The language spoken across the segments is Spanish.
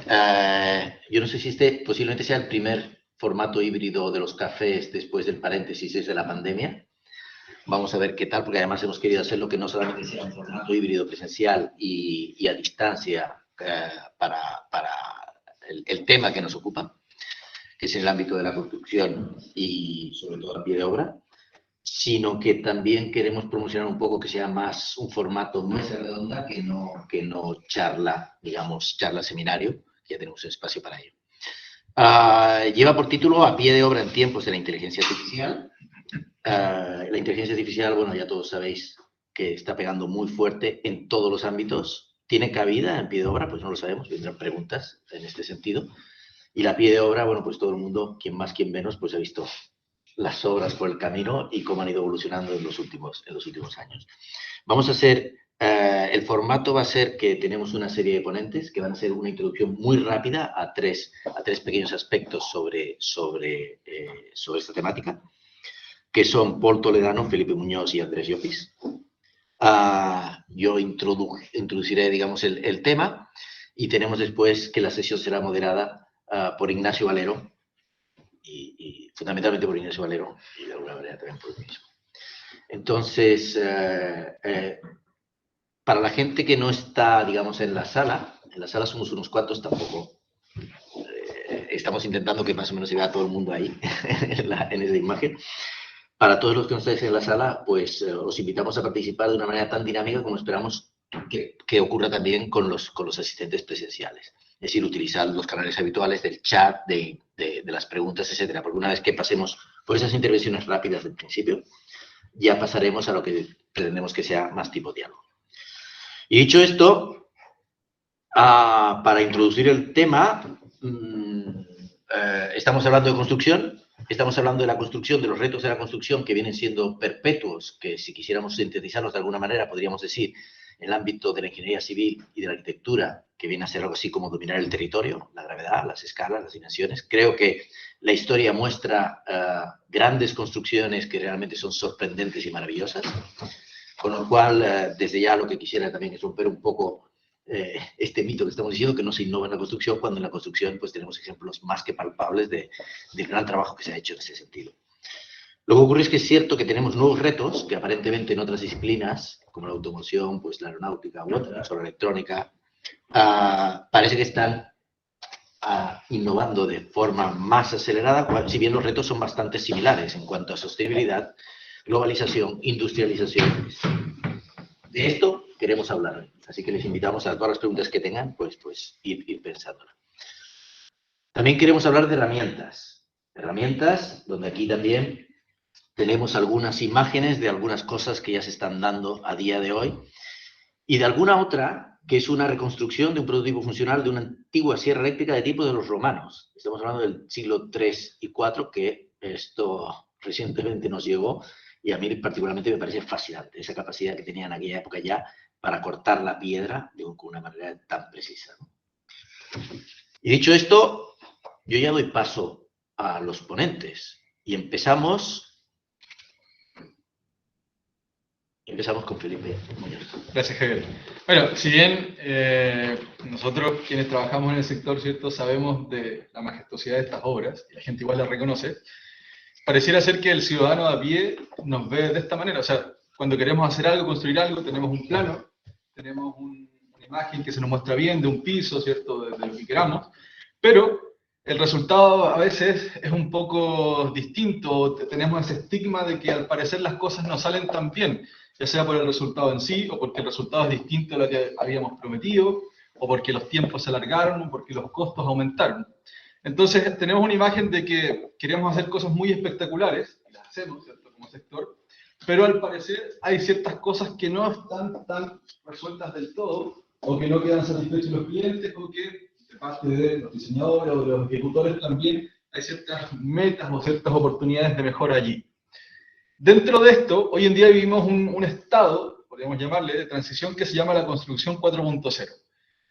Yo no sé si este posiblemente sea el primer formato híbrido de los cafés después del paréntesis desde la pandemia. Vamos a ver qué tal, porque además hemos querido hacerlo que no solamente sea un formato híbrido presencial y a distancia para el tema que nos ocupa, que es el ámbito de la construcción y sobre todo a pie de obra, sino que también queremos promocionar un poco que sea más un formato mesa redonda que no charla, digamos, charla seminario, que ya tenemos espacio para ello. Lleva por título A pie de obra en tiempos de la inteligencia artificial. La inteligencia artificial, bueno, ya todos sabéis que está pegando muy fuerte en todos los ámbitos. ¿Tiene cabida en pie de obra? Pues no lo sabemos, vendrán preguntas en este sentido. Y la pie de obra, bueno, pues todo el mundo, quien más, quien menos, pues ha visto las obras por el camino y cómo han ido evolucionando en los últimos años. Vamos a hacer, el formato va a ser que tenemos una serie de ponentes que van a hacer una introducción muy rápida a tres pequeños aspectos sobre esta temática, que son Paul Toledano, Felipe Muñoz y Andrés Llopis. Yo introduciré, digamos, el tema, y tenemos después que la sesión será moderada por Ignacio Valero, y fundamentalmente por Ignacio Valero, y de alguna manera también por mí mismo. Entonces, para la gente que no está, digamos, en la sala somos unos cuantos, tampoco estamos intentando que más o menos se vea todo el mundo ahí, en esa imagen. Para todos los que no estáis en la sala, pues os invitamos a participar de una manera tan dinámica como esperamos que ocurra también con los asistentes presenciales. Es decir, utilizar los canales habituales del chat, de las preguntas, etcétera. Porque una vez que pasemos por esas intervenciones rápidas del principio, ya pasaremos a lo que pretendemos que sea más tipo diálogo. Y dicho esto, para introducir el tema, estamos hablando de construcción. Estamos hablando de la construcción, de los retos de la construcción que vienen siendo perpetuos, que si quisiéramos sintetizarlos de alguna manera podríamos decir en el ámbito de la ingeniería civil y de la arquitectura, que viene a ser algo así como dominar el territorio, la gravedad, las escalas, las dimensiones. Creo que la historia muestra grandes construcciones que realmente son sorprendentes y maravillosas, con lo cual desde ya lo que quisiera también es romper un poco este mito que estamos diciendo, que no se innova en la construcción, cuando en la construcción pues tenemos ejemplos más que palpables del gran trabajo que se ha hecho en ese sentido. Lo que ocurre es que es cierto que tenemos nuevos retos que aparentemente en otras disciplinas, como la automoción, pues la aeronáutica u otras, o la electrónica, parece que están innovando de forma más acelerada, si bien los retos son bastante similares en cuanto a sostenibilidad, globalización, industrialización. De esto queremos hablar hoy, así que les invitamos a todas las preguntas que tengan, pues ir pensándolas. También queremos hablar de herramientas, donde aquí también tenemos algunas imágenes de algunas cosas que ya se están dando a día de hoy, y de alguna otra, que es una reconstrucción de un prototipo funcional de una antigua sierra eléctrica de tiempo de los romanos. Estamos hablando del siglo III y IV, que esto recientemente nos llegó, y a mí particularmente me parece fascinante, esa capacidad que tenían en aquella época ya para cortar la piedra de una manera tan precisa, ¿no? Y dicho esto, yo ya doy paso a los ponentes, y empezamos con Felipe Muñoz. Gracias, Javier. Bueno, si bien nosotros quienes trabajamos en el sector, ¿cierto?, sabemos de la majestuosidad de estas obras, y la gente igual las reconoce, pareciera ser que el ciudadano de a pie nos ve de esta manera. O sea, cuando queremos hacer algo, construir algo, tenemos un plano, tenemos una imagen que se nos muestra bien de un piso, ¿cierto?, de lo que queramos, pero el resultado a veces es un poco distinto. Tenemos ese estigma de que al parecer las cosas no salen tan bien, ya sea por el resultado en sí, o porque el resultado es distinto a lo que habíamos prometido, o porque los tiempos se alargaron, o porque los costos aumentaron. Entonces tenemos una imagen de que queremos hacer cosas muy espectaculares, y las hacemos, ¿cierto?, como sector, pero al parecer hay ciertas cosas que no están tan resueltas del todo, o que no quedan satisfechos los clientes, o que de parte de los diseñadores o de los ejecutores también hay ciertas metas o ciertas oportunidades de mejora allí. Dentro de esto, hoy en día vivimos un estado, podríamos llamarle, de transición que se llama la construcción 4.0,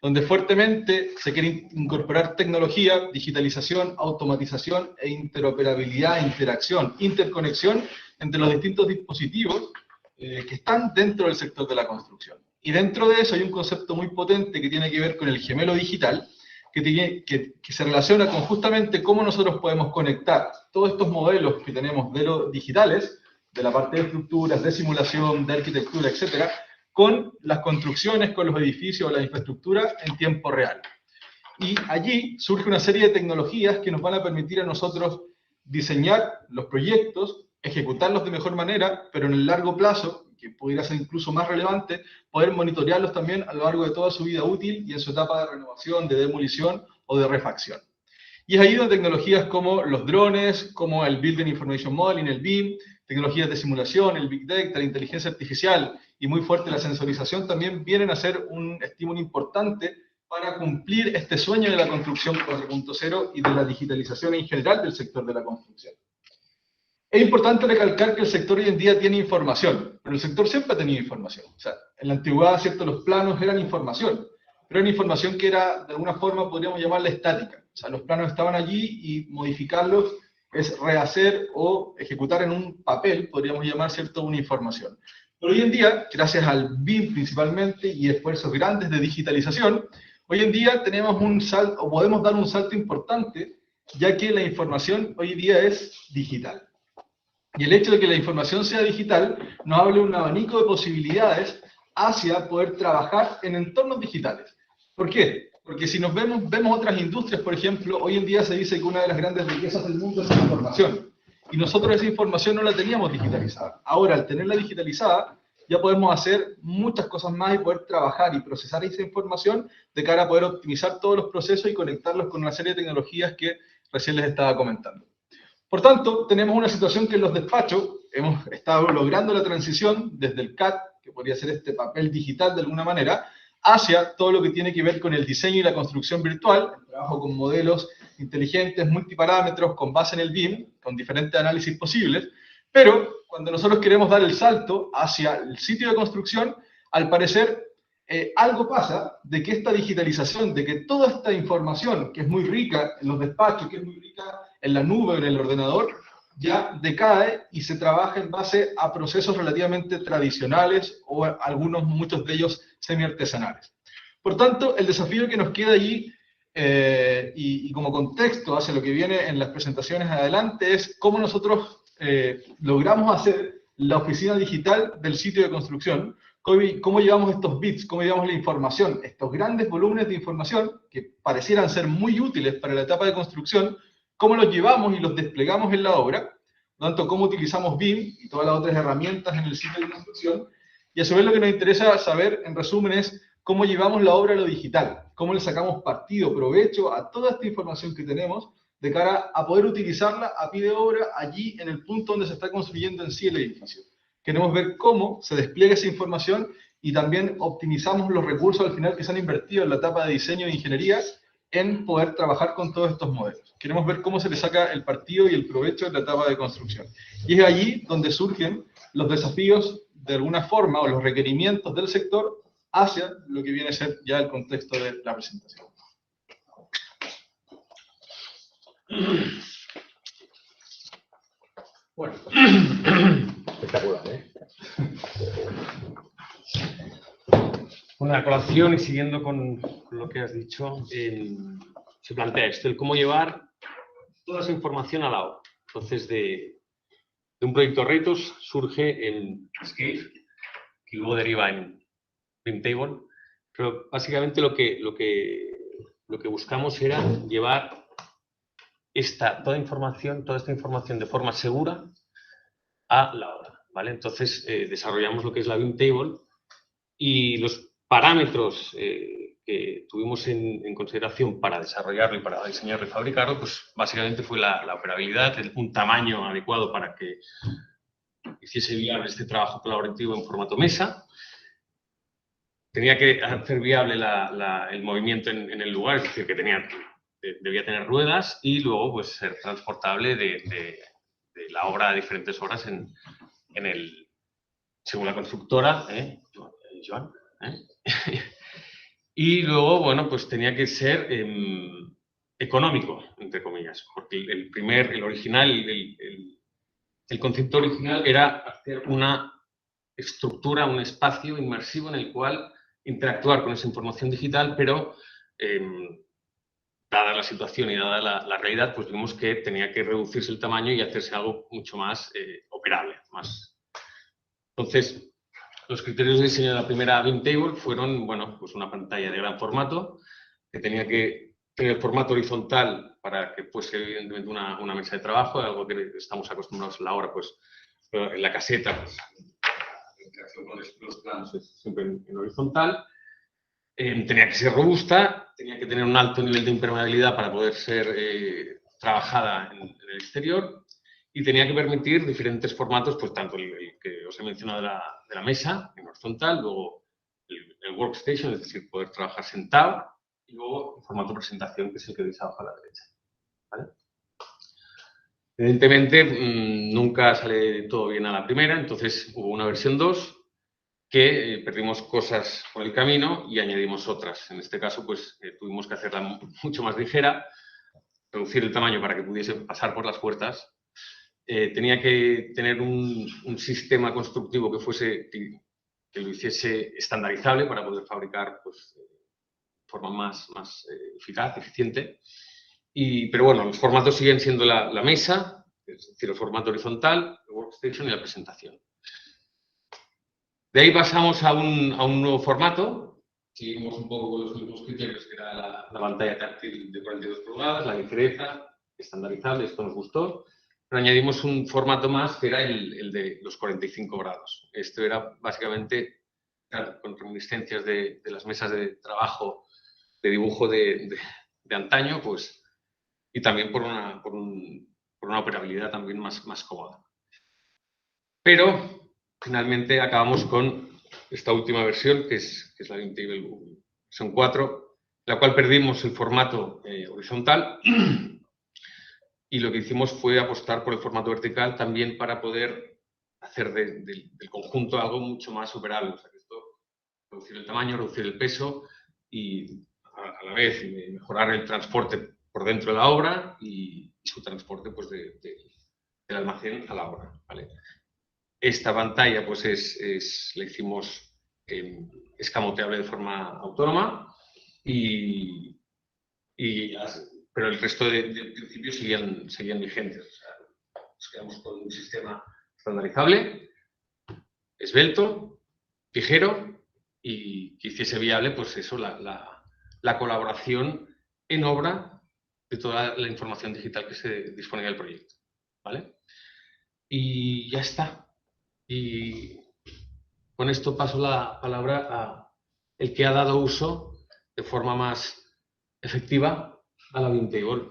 donde fuertemente se quiere incorporar tecnología, digitalización, automatización e interoperabilidad, interacción, interconexión entre los distintos dispositivos que están dentro del sector de la construcción. Y dentro de eso hay un concepto muy potente que tiene que ver con el gemelo digital, que se relaciona con justamente cómo nosotros podemos conectar todos estos modelos que tenemos de los digitales, de la parte de estructuras, de simulación, de arquitectura, etcétera, con las construcciones, con los edificios, la infraestructura en tiempo real. Y allí surge una serie de tecnologías que nos van a permitir a nosotros diseñar los proyectos, ejecutarlos de mejor manera, pero en el largo plazo, que pudiera ser incluso más relevante, poder monitorearlos también a lo largo de toda su vida útil y en su etapa de renovación, de demolición o de refacción. Y es ahí donde tecnologías como los drones, como el Building Information Modeling, el BIM, tecnologías de simulación, el Big Data, la inteligencia artificial y muy fuerte la sensorización también vienen a ser un estímulo importante para cumplir este sueño de la construcción 4.0 y de la digitalización en general del sector de la construcción. Es importante recalcar que el sector hoy en día tiene información, pero el sector siempre ha tenido información. O sea, en la antigüedad, ¿cierto?, los planos eran información, pero era información que era, de alguna forma, podríamos llamarla estática. O sea, los planos estaban allí y modificarlos es rehacer o ejecutar en un papel, podríamos llamar, ¿cierto?, una información. Pero hoy en día, gracias al BIM principalmente y esfuerzos grandes de digitalización, hoy en día tenemos un salto, o podemos dar un salto importante, ya que la información hoy en día es digital. Y el hecho de que la información sea digital nos abre un abanico de posibilidades hacia poder trabajar en entornos digitales. ¿Por qué? Porque si nos vemos otras industrias, por ejemplo, hoy en día se dice que una de las grandes riquezas del mundo es la información. Y nosotros esa información no la teníamos digitalizada. Ahora, al tenerla digitalizada, ya podemos hacer muchas cosas más y poder trabajar y procesar esa información de cara a poder optimizar todos los procesos y conectarlos con una serie de tecnologías que recién les estaba comentando. Por tanto, tenemos una situación que en los despachos hemos estado logrando la transición desde el CAD, que podría ser este papel digital de alguna manera, hacia todo lo que tiene que ver con el diseño y la construcción virtual, el trabajo con modelos inteligentes, multiparámetros, con base en el BIM, con diferentes análisis posibles, pero cuando nosotros queremos dar el salto hacia el sitio de construcción, al parecer algo pasa de que esta digitalización, de que toda esta información que es muy rica en los despachos, que es muy rica en la nube o en el ordenador, ya decae y se trabaja en base a procesos relativamente tradicionales o muchos de ellos semi-artesanales. Por tanto, el desafío que nos queda allí, y como contexto hacia lo que viene en las presentaciones adelante, es cómo nosotros logramos hacer la oficina digital del sitio de construcción, cómo llevamos estos bits, cómo llevamos la información, estos grandes volúmenes de información que parecieran ser muy útiles para la etapa de construcción, cómo los llevamos y los desplegamos en la obra, por tanto, cómo utilizamos BIM y todas las otras herramientas en el sitio de construcción, y a su vez lo que nos interesa saber, en resumen, es cómo llevamos la obra a lo digital, cómo le sacamos partido, provecho a toda esta información que tenemos, de cara a poder utilizarla a pie de obra allí en el punto donde se está construyendo en sí el edificio. Queremos ver cómo se despliega esa información y también optimizamos los recursos al final que se han invertido en la etapa de diseño e ingeniería en poder trabajar con todos estos modelos. Queremos ver cómo se le saca el partido y el provecho en la etapa de construcción. Y es allí donde surgen los desafíos, de alguna forma, o los requerimientos del sector hacia lo que viene a ser ya el contexto de la presentación. Bueno, espectacular, ¿eh? Una colación y siguiendo con lo que has dicho, se plantea esto, el cómo llevar toda esa información a la obra. Entonces, de un proyecto retos surge en Scale, que luego deriva en Printable, pero básicamente lo que buscamos era llevar toda esta información de forma segura a la obra, ¿vale? Entonces, desarrollamos lo que es la BIM Table y los parámetros que tuvimos en consideración para desarrollarlo y para diseñarlo y fabricarlo, pues básicamente fue la operabilidad, un tamaño adecuado para que hiciese viable este trabajo colaborativo en formato mesa. Tenía que hacer viable el movimiento en el lugar, es decir, que debía tener ruedas y luego pues ser transportable de la obra a diferentes horas según la constructora, Joan, y luego, bueno, pues tenía que ser económico, entre comillas, porque el concepto original era hacer una estructura, un espacio inmersivo en el cual interactuar con esa información digital, pero dada la situación y dada la realidad, pues vimos que tenía que reducirse el tamaño y hacerse algo mucho más operable. Entonces, los criterios de diseño de la primera BIM Table fueron, bueno, pues una pantalla de gran formato, que tenía que tener formato horizontal para que fuese evidentemente una mesa de trabajo, algo que estamos acostumbrados ahora, pues en la caseta, pues, la interacción con los planos es siempre en horizontal. Tenía que ser robusta, tenía que tener un alto nivel de impermeabilidad para poder ser trabajada en el exterior y tenía que permitir diferentes formatos, pues tanto el que os he mencionado de la mesa, en horizontal, luego el workstation, es decir, poder trabajar sentado, y luego el formato presentación, que es el que veis abajo a la derecha. ¿Vale? Evidentemente, nunca sale todo bien a la primera, entonces hubo una versión 2 que perdimos cosas por el camino y añadimos otras. En este caso, pues tuvimos que hacerla mucho más ligera, reducir el tamaño para que pudiese pasar por las puertas. Tenía que tener un sistema constructivo que lo hiciese estandarizable para poder fabricar pues, de forma más eficaz, eficiente. Pero bueno, los formatos siguen siendo la mesa, es decir, el formato horizontal, el workstation y la presentación. De ahí pasamos a un nuevo formato. Seguimos un poco con los mismos criterios, que era la pantalla táctil de 42 pulgadas, la ligereza, estandarizable, esto nos gustó. Pero añadimos un formato más, que era el de los 45 grados. Esto era básicamente, claro, con reminiscencias de las mesas de trabajo, de dibujo de antaño, pues, y también por una operabilidad también más cómoda. Pero finalmente acabamos con esta última versión, que es la BIM Table versión 4, en la cual perdimos el formato horizontal y lo que hicimos fue apostar por el formato vertical también para poder hacer del conjunto algo mucho más operable. O sea, que esto, reducir el tamaño, reducir el peso y a la vez mejorar el transporte por dentro de la obra y su transporte pues, del almacén a la obra. ¿Vale? Esta pantalla pues la hicimos escamoteable de forma autónoma, pero el resto de principios seguían vigentes. O sea, nos quedamos con un sistema estandarizable, esbelto, ligero y que hiciese viable pues eso, la colaboración en obra de toda la información digital que se disponía del proyecto. ¿Vale? Y ya está. Y con esto paso la palabra a el que ha dado uso de forma más efectiva a la BIM Table.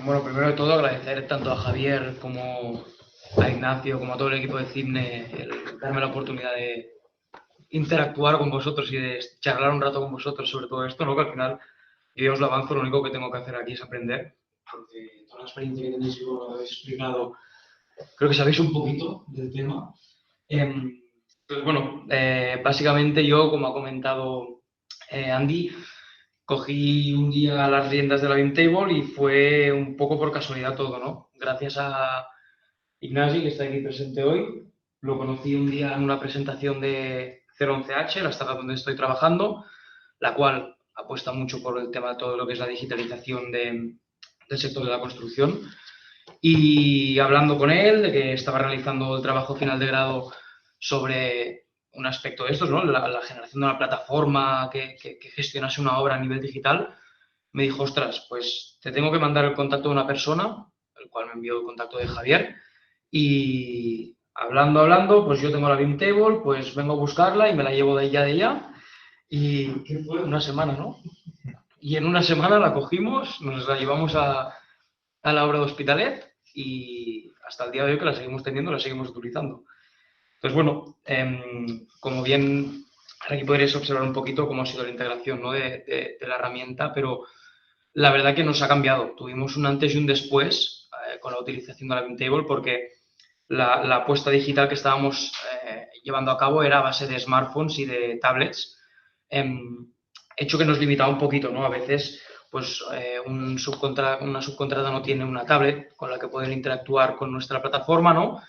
Bueno, primero de todo agradecer tanto a Javier como a Ignacio, como a todo el equipo de CIBNE, el darme la oportunidad de interactuar con vosotros y de charlar un rato con vosotros sobre todo esto, ¿no? Que al final, yo os lo avanzo, lo único que tengo que hacer aquí es aprender, porque toda la experiencia que tenéis y lo habéis explicado, creo que sabéis un poquito del tema. Pues bueno, básicamente yo, como ha comentado Andy, cogí un día las riendas de la BIM Table y fue un poco por casualidad todo, ¿no? Gracias a Ignasi, que está aquí presente hoy, lo conocí un día en una presentación de 011H, la startup donde estoy trabajando, la cual apuesta mucho por el tema de todo lo que es la digitalización del sector de la construcción. Y hablando con él, de que estaba realizando el trabajo final de grado sobre un aspecto de estos, ¿no? La generación de una plataforma que gestionase una obra a nivel digital, me dijo, ostras, pues te tengo que mandar el contacto de una persona, el cual me envió el contacto de Javier, y hablando, pues yo tengo la BIM Table, pues vengo a buscarla y me la llevo de allá, y ¿qué fue? Una semana, ¿no? Y en una semana la cogimos, nos la llevamos a la obra de Hospitalet y hasta el día de hoy que la seguimos teniendo, la seguimos utilizando. Entonces, bueno, como bien aquí podréis observar un poquito cómo ha sido la integración, ¿no? de la herramienta, pero la verdad que nos ha cambiado. Tuvimos un antes y un después con la utilización de la BIM Table porque la apuesta digital que estábamos llevando a cabo era a base de smartphones y de tablets, hecho que nos limitaba un poquito, ¿no? A veces pues una subcontrata no tiene una tablet con la que poder interactuar con nuestra plataforma, ¿no?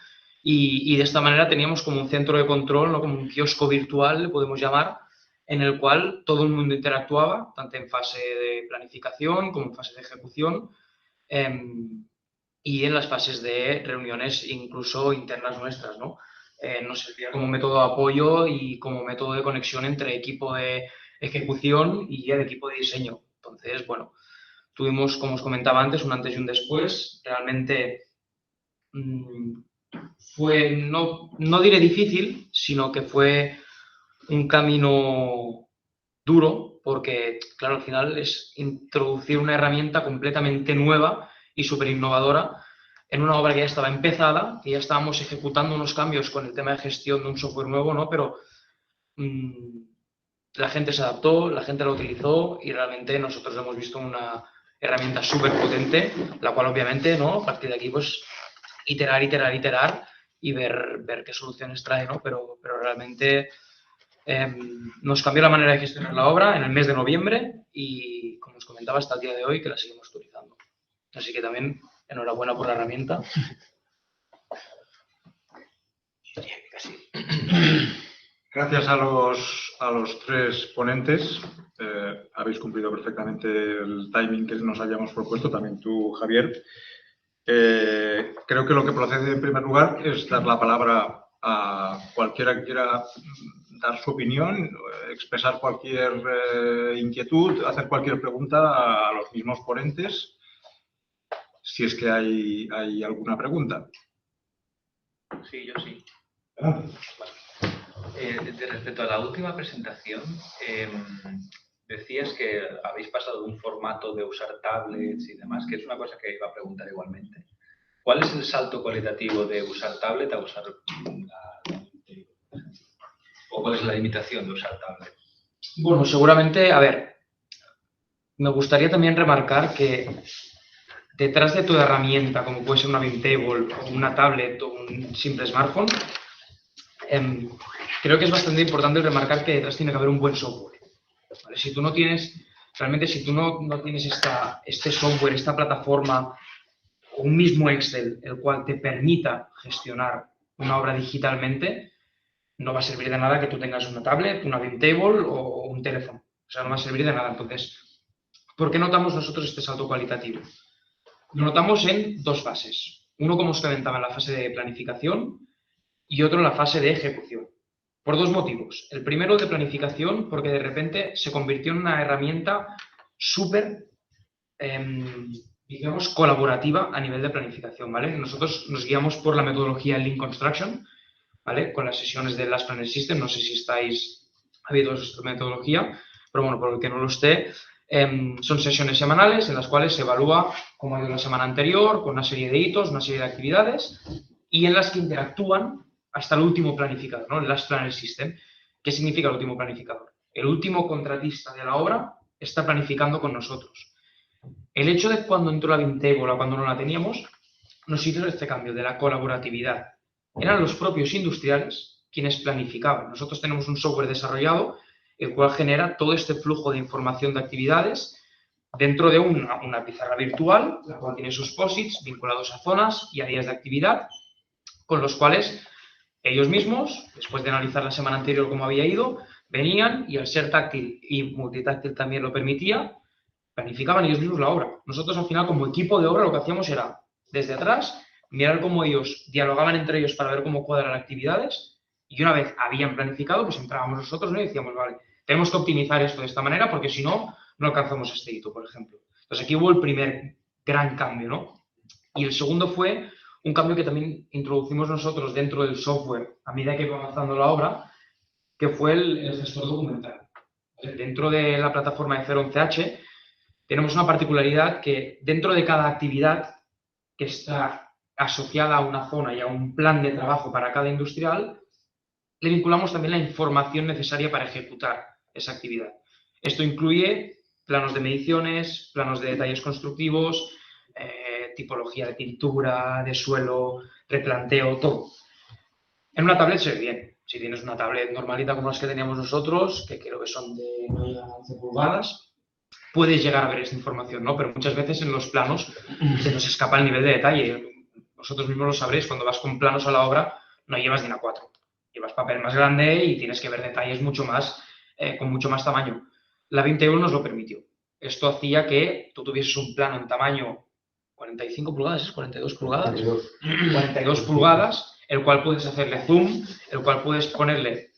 y de esta manera teníamos como un centro de control, ¿no? Como un kiosco virtual, le podemos llamar, en el cual todo el mundo interactuaba, tanto en fase de planificación como en fase de ejecución, y en las fases de reuniones incluso internas nuestras, ¿no? Nos servía como método de apoyo y como método de conexión entre equipo de ejecución y el equipo de diseño. Entonces, bueno, tuvimos, como os comentaba antes, un antes y un después. Realmente fue, no diré difícil, sino que fue un camino duro, porque, claro, al final es introducir una herramienta completamente nueva y súper innovadora en una obra que ya estaba empezada, que ya estábamos ejecutando unos cambios con el tema de gestión de un software nuevo, ¿no? Pero la gente se adaptó, la gente lo utilizó y realmente nosotros hemos visto una herramienta súper potente, la cual obviamente, ¿no? A partir de aquí, pues, iterar y ver qué soluciones trae, ¿no? Pero realmente nos cambió la manera de gestionar la obra en el mes de noviembre y, como os comentaba, hasta el día de hoy que la seguimos utilizando. Así que también enhorabuena por la herramienta. Gracias a los tres ponentes. Habéis cumplido perfectamente el timing que nos hayamos propuesto, también tú, Javier. Creo que lo que procede en primer lugar es dar la palabra a cualquiera que quiera dar su opinión, expresar cualquier inquietud, hacer cualquier pregunta a los mismos ponentes, si es que hay alguna pregunta. Sí, yo sí. Respecto a la última presentación, decías que habéis pasado de un formato de usar tablets y demás, que es una cosa que iba a preguntar igualmente. ¿Cuál es el salto cualitativo de usar tablet a usar ¿O cuál es la limitación de usar tablet? Bueno, seguramente, a ver, me gustaría también remarcar que detrás de toda herramienta, como puede ser una Bimtable o una tablet o un simple smartphone, creo que es bastante importante remarcar que detrás tiene que haber un buen software. ¿Vale? Si tú no tienes, realmente si tú no tienes este software, esta plataforma o un mismo Excel, el cual te permita gestionar una obra digitalmente, no va a servir de nada que tú tengas una tablet, una Bimtable o un teléfono. O sea, no va a servir de nada. Entonces, ¿por qué notamos nosotros este salto cualitativo? Lo notamos en dos fases. Uno, como os comentaba, en la fase de planificación y otro en la fase de ejecución. Por dos motivos. El primero, de planificación, porque de repente se convirtió en una herramienta súper, digamos, colaborativa a nivel de planificación, ¿vale? Nosotros nos guiamos por la metodología Lean Construction, ¿vale? Con las sesiones de Last Planner System. No sé si estáis habituados a esta metodología, pero bueno, por el que no lo esté, son sesiones semanales en las cuales se evalúa cómo ha ido la semana anterior, con una serie de hitos, una serie de actividades, y en las que interactúan hasta el último planificador, ¿no? El Last Planner System. ¿Qué significa el último planificador? El último contratista de la obra está planificando con nosotros. El hecho de cuando entró la Bimtable o cuando no la teníamos, nos hizo este cambio de la colaboratividad. Eran los propios industriales quienes planificaban. Nosotros tenemos un software desarrollado el cual genera todo este flujo de información de actividades dentro de una pizarra virtual, la cual tiene sus POSITs vinculados a zonas y áreas de actividad, con los cuales ellos mismos, después de analizar la semana anterior cómo había ido, venían y al ser táctil y multitáctil también lo permitía, planificaban ellos mismos la obra. Nosotros al final como equipo de obra lo que hacíamos era, desde atrás, mirar cómo ellos dialogaban entre ellos para ver cómo cuadran actividades y una vez habían planificado, pues entrábamos nosotros, ¿no? Y decíamos, vale, tenemos que optimizar esto de esta manera porque si no, no alcanzamos este hito, por ejemplo. Entonces aquí hubo el primer gran cambio, ¿no? Y el segundo fue un cambio que también introducimos nosotros dentro del software a medida que iba avanzando la obra, que fue el gestor documental. Dentro de la plataforma de 011H tenemos una particularidad que dentro de cada actividad que está asociada a una zona y a un plan de trabajo para cada industrial, le vinculamos también la información necesaria para ejecutar esa actividad. Esto incluye planos de mediciones, planos de detalles constructivos, tipología de pintura, de suelo, replanteo, todo. En una tablet se ve bien. Si tienes una tablet normalita como las que teníamos nosotros, que creo que son de 11 pulgadas, puedes llegar a ver esta información, ¿no? Pero muchas veces en los planos se nos escapa el nivel de detalle. vosotros mismos lo sabréis, cuando vas con planos a la obra no llevas DIN A4, llevas papel más grande y tienes que ver detalles mucho más, con mucho más tamaño. La Bimtable nos lo permitió. Esto hacía que tú tuvieses un plano en tamaño 45 pulgadas, 42 pulgadas, 42 pulgadas, el cual puedes hacerle zoom, el cual puedes ponerle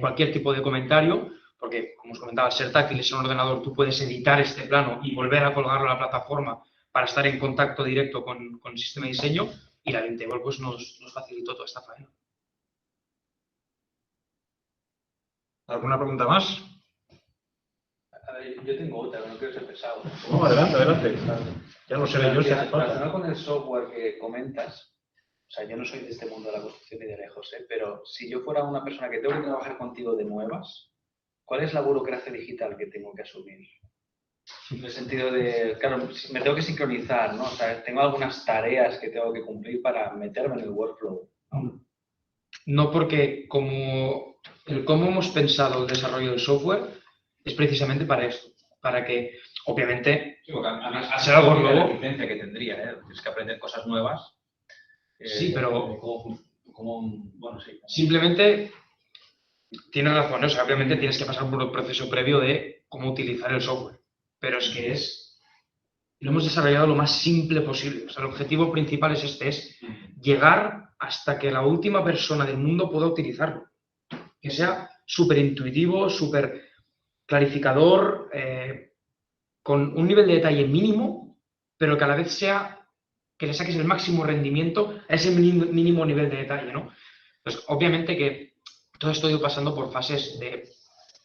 cualquier tipo de comentario, porque, como os comentaba, al ser táctil es un ordenador, tú puedes editar este plano y volver a colgarlo a la plataforma para estar en contacto directo con el sistema de diseño, y la Bimtable pues, nos facilitó toda esta faena. ¿Alguna pregunta más? A ver, yo tengo otra, no quiero ser pesado. No, adelante, adelante. Ya lo sé yo si hace falta. Relacionado con el software que comentas, o sea, yo no soy de este mundo de la construcción ni de lejos, pero si yo fuera una persona que tengo que trabajar contigo de nuevas, ¿cuál es la burocracia digital que tengo que asumir? En el sentido de, claro, me tengo que sincronizar, ¿no? O sea, tengo algunas tareas que tengo que cumplir para meterme en el workflow, ¿no? No, porque cómo hemos pensado el desarrollo del software es precisamente para esto, para que, obviamente, al ser algo nuevo, la licencia que tendría, tienes que aprender cosas nuevas. Sí, pero bueno, sí. Simplemente tienes razón, o sea, obviamente tienes que pasar por un proceso previo de cómo utilizar el software, pero es que lo hemos desarrollado lo más simple posible. O sea, el objetivo principal es es llegar hasta que la última persona del mundo pueda utilizarlo. Que sea súper intuitivo, súper clarificador, con un nivel de detalle mínimo, pero que a la vez sea que le saques el máximo rendimiento a ese mínimo nivel de detalle, ¿no? Pues obviamente que todo esto ha ido pasando por fases de,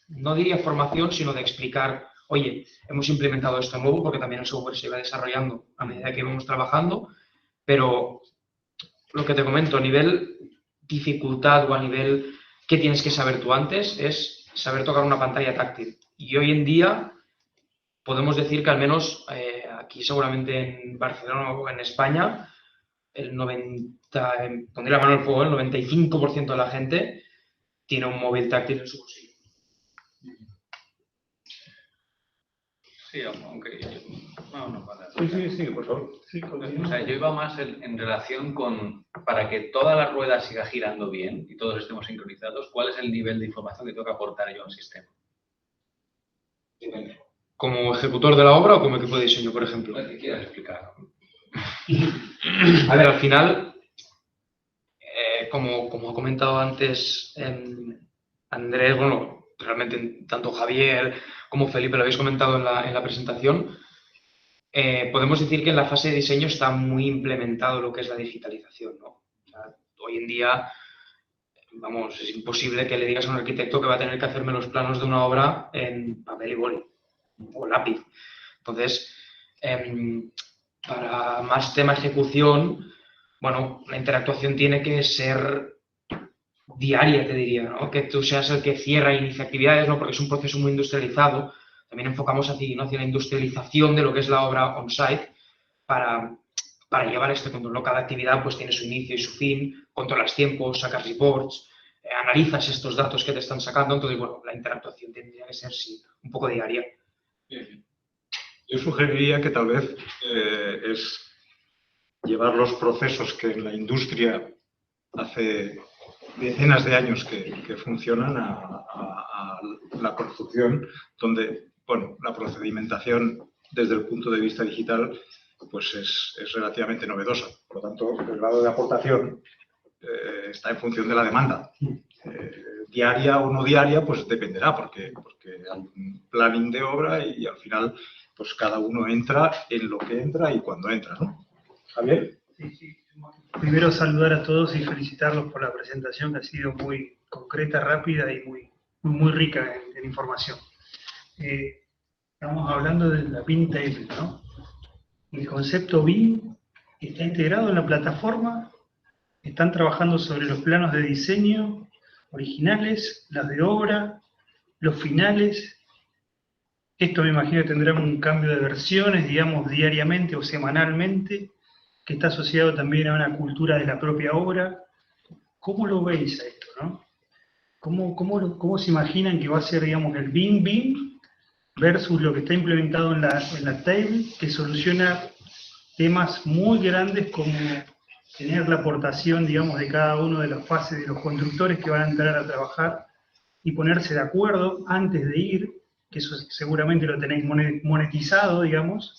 no diría formación, sino de explicar, oye, hemos implementado esto nuevo, porque también el software se va desarrollando a medida que vamos trabajando, pero lo que te comento, a nivel dificultad o a nivel que tienes que saber tú antes, es saber tocar una pantalla táctil. Y hoy en día podemos decir que al menos aquí seguramente en Barcelona o en España, el 90, pondré la mano al fuego, el 95% de la gente tiene un móvil táctil en su bolsillo. Sí, aunque no, vale. Sí, por favor. Sí, o sea, yo iba más en relación con, para que toda la rueda siga girando bien y todos estemos sincronizados, ¿cuál es el nivel de información que tengo que aportar yo al sistema? ¿Como ejecutor de la obra o como equipo de diseño, por ejemplo? Lo que quieras explicar. A ver, al final, como ha comentado antes Andrés, bueno, realmente tanto Javier como Felipe lo habéis comentado en la presentación, podemos decir que en la fase de diseño está muy implementado lo que es la digitalización, ¿no? O sea, hoy en día, vamos, es imposible que le digas a un arquitecto que va a tener que hacerme los planos de una obra en papel y boli o lápiz. Entonces, para más tema ejecución, bueno, la interactuación tiene que ser diaria, te diría, ¿no? Que tú seas el que cierra e inicia actividades, ¿no? Porque es un proceso muy industrializado. También enfocamos hacia la industrialización de lo que es la obra on-site para llevar este control, ¿no? Cada actividad pues tiene su inicio y su fin, controlas tiempos, sacas reports, analizas estos datos que te están sacando. Entonces, bueno, la interactuación tendría que ser, sí, un poco diaria. Yo sugeriría que tal vez es llevar los procesos que en la industria hace decenas de años que funcionan a la construcción, donde, bueno, la procedimentación desde el punto de vista digital pues es relativamente novedosa. Por lo tanto, el grado de aportación está en función de la demanda. Diaria o no diaria, pues dependerá, porque hay un planning de obra y al final pues cada uno entra en lo que entra y cuando entra, ¿no? Javier. Sí. Primero saludar a todos y felicitarlos por la presentación, que ha sido muy concreta, rápida y muy rica en información. Estamos hablando de la Bimtable, ¿no? El concepto BIM está integrado en la plataforma, están trabajando sobre los planos de diseño originales, las de obra, los finales. Esto me imagino que tendrá un cambio de versiones, digamos, diariamente o semanalmente, que está asociado también a una cultura de la propia obra. ¿Cómo lo veis a esto, no? ¿Cómo se imaginan que va a ser, digamos, el BIM versus lo que está implementado en la table, que soluciona temas muy grandes como tener la aportación, digamos, de cada uno de las fases de los constructores que van a entrar a trabajar y ponerse de acuerdo antes de ir, que eso seguramente lo tenéis monetizado, digamos,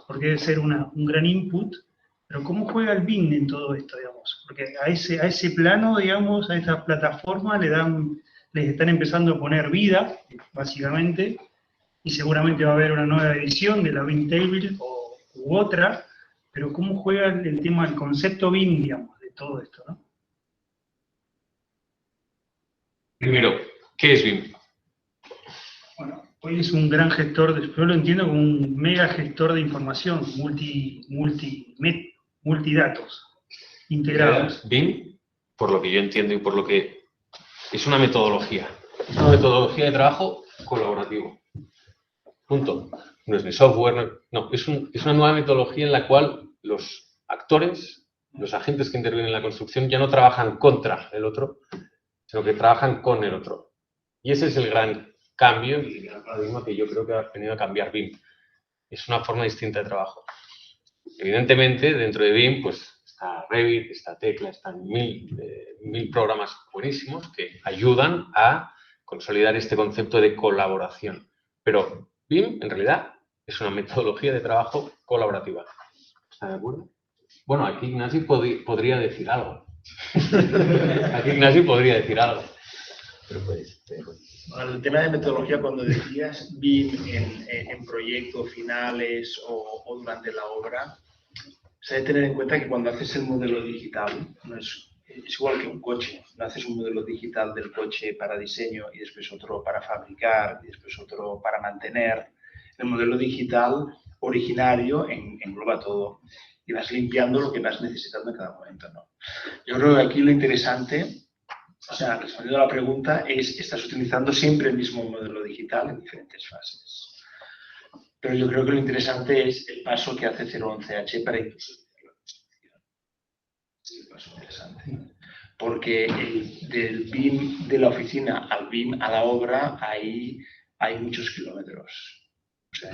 porque debe ser un gran input, pero ¿cómo juega el BIM en todo esto, digamos? Porque a ese plano, digamos, a esta plataforma les están empezando a poner vida, básicamente, y seguramente va a haber una nueva edición de la BIM Table u otra, pero ¿cómo juega el tema, el concepto BIM, digamos, de todo esto, ¿no? Primero, ¿qué es BIM? Bueno, hoy es un gran gestor, yo lo entiendo como un mega gestor de información, multidatos, integrados. BIM, por lo que yo entiendo y por lo que es una metodología. Es una metodología de trabajo colaborativo. Punto. No es ni software, no. Es una nueva metodología en la cual los actores, los agentes que intervienen en la construcción ya no trabajan contra el otro, sino que trabajan con el otro. Y ese es el gran cambio y el gran paradigma que yo creo que ha venido a cambiar BIM. Es una forma distinta de trabajo. Evidentemente, dentro de BIM, pues está Revit, está Tecla, están mil programas buenísimos que ayudan a consolidar este concepto de colaboración. Pero BIM, en realidad, es una metodología de trabajo colaborativa. ¿Está de acuerdo? Bueno, aquí Ignasi podría decir algo. Aquí Ignasi podría decir algo. Pero pues, el tema de metodología, cuando decías BIM en proyectos finales o durante la obra, se debe tener en cuenta que cuando haces el modelo digital, no es igual que un coche, no haces un modelo digital del coche para diseño y después otro para fabricar y después otro para mantener. El modelo digital originario engloba todo y vas limpiando lo que vas necesitando en cada momento, ¿no? Yo creo que aquí lo interesante, o sea, respondiendo a la pregunta, es estás utilizando siempre el mismo modelo digital en diferentes fases. Pero yo creo que lo interesante es el paso que hace 011H para incluso es el paso interesante. Porque del BIM de la oficina al BIM a la obra hay muchos kilómetros. O sea,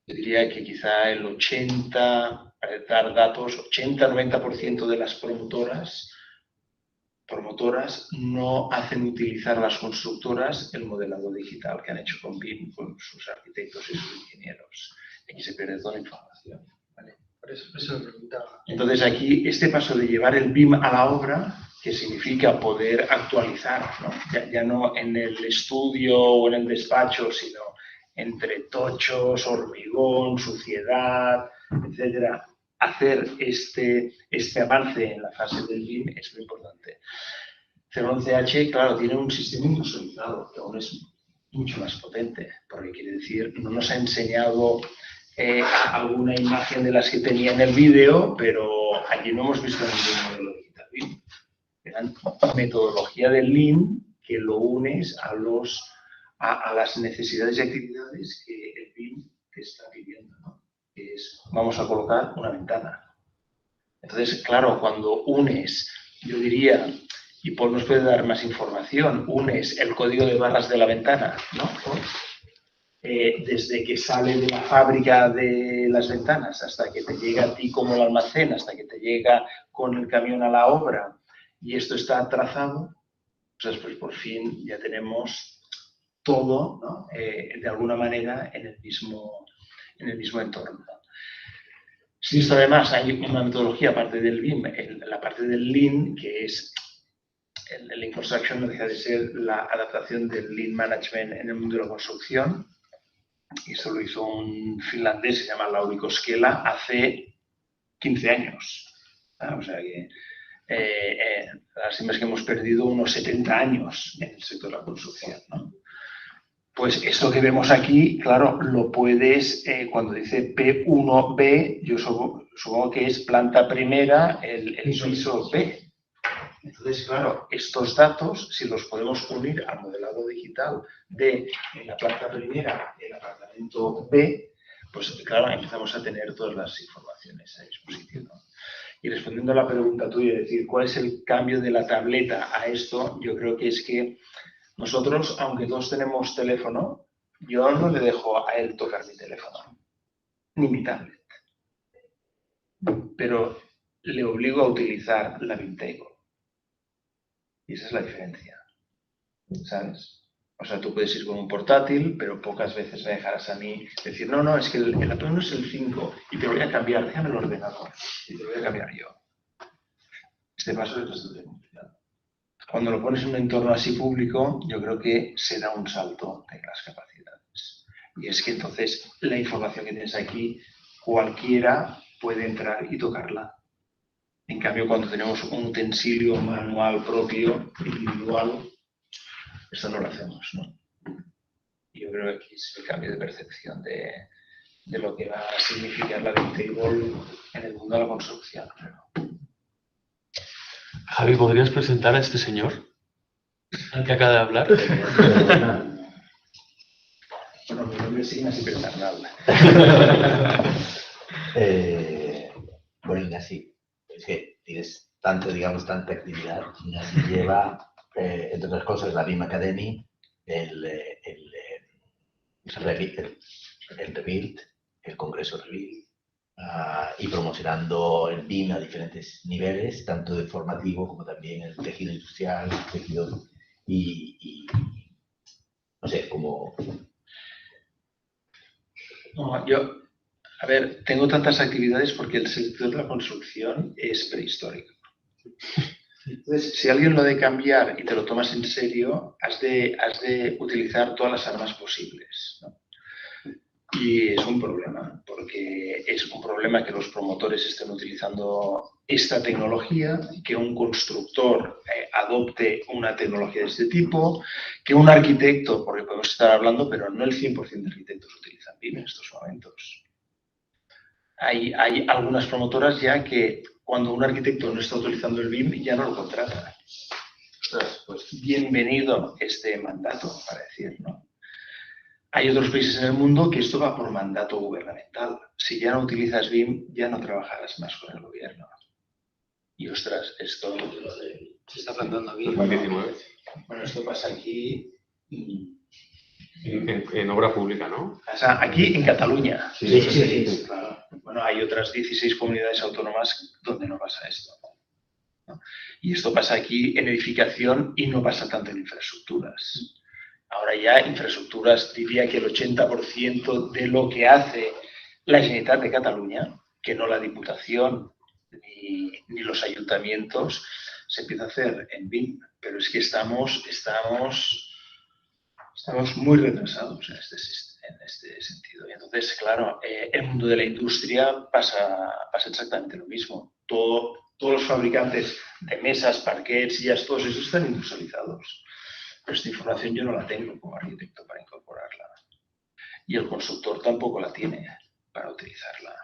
yo diría que quizá el 80, para dar datos, 80-90% de las promotoras no hacen utilizar las constructoras el modelado digital que han hecho con BIM, con sus arquitectos y sus ingenieros. Aquí se pierde toda la información, ¿vale? Por eso me preguntaba. Entonces aquí este paso de llevar el BIM a la obra, que significa poder actualizar, ¿no? Ya no en el estudio o en el despacho, sino entre tochos, hormigón, suciedad, etcétera, hacer este avance en la fase del BIM es muy importante. 011H, claro, tiene un sistema industrializado que aún es mucho más potente, porque quiere decir, no nos ha enseñado alguna imagen de las que tenía en el vídeo, pero allí no hemos visto ningún modelo digital BIM. Era metodología del Lean que lo unes a las necesidades y actividades que el BIM te está pidiendo, ¿no? Es, vamos a colocar una ventana. Entonces, claro, cuando unes, yo diría, y Paul nos puede dar más información, unes el código de barras de la ventana, ¿no? Desde que sale de la fábrica de las ventanas hasta que te llega a ti como el almacén, hasta que te llega con el camión a la obra, y esto está trazado, pues después por fin ya tenemos todo, ¿no? De alguna manera en el mismo entorno. Si esto además hay una metodología aparte del BIM, la parte del Lean, que es el Lean Construction, no deja de ser la adaptación del Lean Management en el mundo de la construcción. Y eso lo hizo un finlandés, se llama Lauri Koskela, hace 15 años. O sea que las es que hemos perdido unos 70 años en el sector de la construcción, ¿no? Pues esto que vemos aquí, claro, lo puedes, cuando dice P1B, yo supongo que es planta primera, el piso B. Entonces, claro, estos datos, si los podemos unir al modelado digital de en la planta primera, el apartamento B, pues claro, empezamos a tener todas las informaciones a disposición, ¿no? Y respondiendo a la pregunta tuya, es decir, ¿cuál es el cambio de la tableta a esto? Yo creo que es que nosotros, aunque todos tenemos teléfono, yo no le dejo a él tocar mi teléfono, ni mi tablet. Pero le obligo a utilizar la BIM Table. Y esa es la diferencia, ¿sabes? O sea, tú puedes ir con un portátil, pero pocas veces me dejarás a mí decir, no, no, es que el atuendo es el 5 y te lo voy a cambiar, déjame el ordenador y te lo voy a cambiar yo. Este paso es bastante complicado. Cuando lo pones en un entorno así público, yo creo que se da un salto en las capacidades. Y es que entonces la información que tienes aquí, cualquiera puede entrar y tocarla. En cambio, cuando tenemos un utensilio manual propio, individual, esto no lo hacemos, ¿no? Yo creo que aquí es el cambio de percepción de lo que va a significar la BIM Table en el mundo de la construcción. Javi, ¿podrías presentar a este señor al que acaba de hablar? Bueno, mi nombre es Ignacio Bernal. Bueno, Ignasi, es que tienes tanto, digamos, tanta actividad. Ignasi lleva, entre otras cosas, la BIM Academy, el Rebuild, el Congreso Rebuild, y promocionando el BIM a diferentes niveles, tanto de formativo como también el tejido industrial, el tejido y no sé, como... No, yo, a ver, tengo tantas actividades porque el sector de la construcción es prehistórico. Entonces, si alguien lo de cambiar y te lo tomas en serio, has de utilizar todas las armas posibles, ¿no? Y es un problema, porque es un problema que los promotores estén utilizando esta tecnología, que un constructor adopte una tecnología de este tipo, que un arquitecto, porque podemos estar hablando, pero no el 100% de arquitectos utilizan BIM en estos momentos. Hay algunas promotoras ya que cuando un arquitecto no está utilizando el BIM ya no lo contrata. Ostras, pues bienvenido este mandato, para decir, ¿no? Hay otros países en el mundo que esto va por mandato gubernamental. Si ya no utilizas BIM, ya no trabajarás más con el gobierno. Y ostras, esto Se está plantando aquí. 2019. Bueno, esto pasa aquí. En obra pública, ¿no? Pasa aquí en Cataluña. Sí. Claro. Bueno, hay otras 16 comunidades autónomas donde no pasa esto, ¿no? Y esto pasa aquí en edificación y no pasa tanto en infraestructuras. Ahora ya infraestructuras, diría que el 80% de lo que hace la Generalitat de Cataluña, que no la Diputación ni los ayuntamientos, se empieza a hacer en BIM. Pero es que estamos muy retrasados en este sentido. Y entonces, claro, el mundo de la industria pasa exactamente lo mismo. Todos los fabricantes de mesas, parquets, sillas, todos esos están industrializados. Pero esta información yo no la tengo como arquitecto para incorporarla. Y el constructor tampoco la tiene para utilizarla.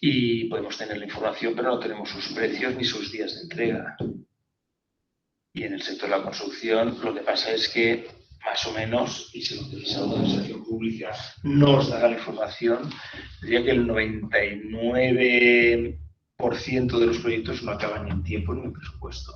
Y podemos tener la información, pero no tenemos sus precios ni sus días de entrega. Y en el sector de la construcción lo que pasa es que, más o menos, y si lo utiliza la administración pública no os dará la información, diría que el 99% de los proyectos no acaban ni en tiempo ni en presupuesto.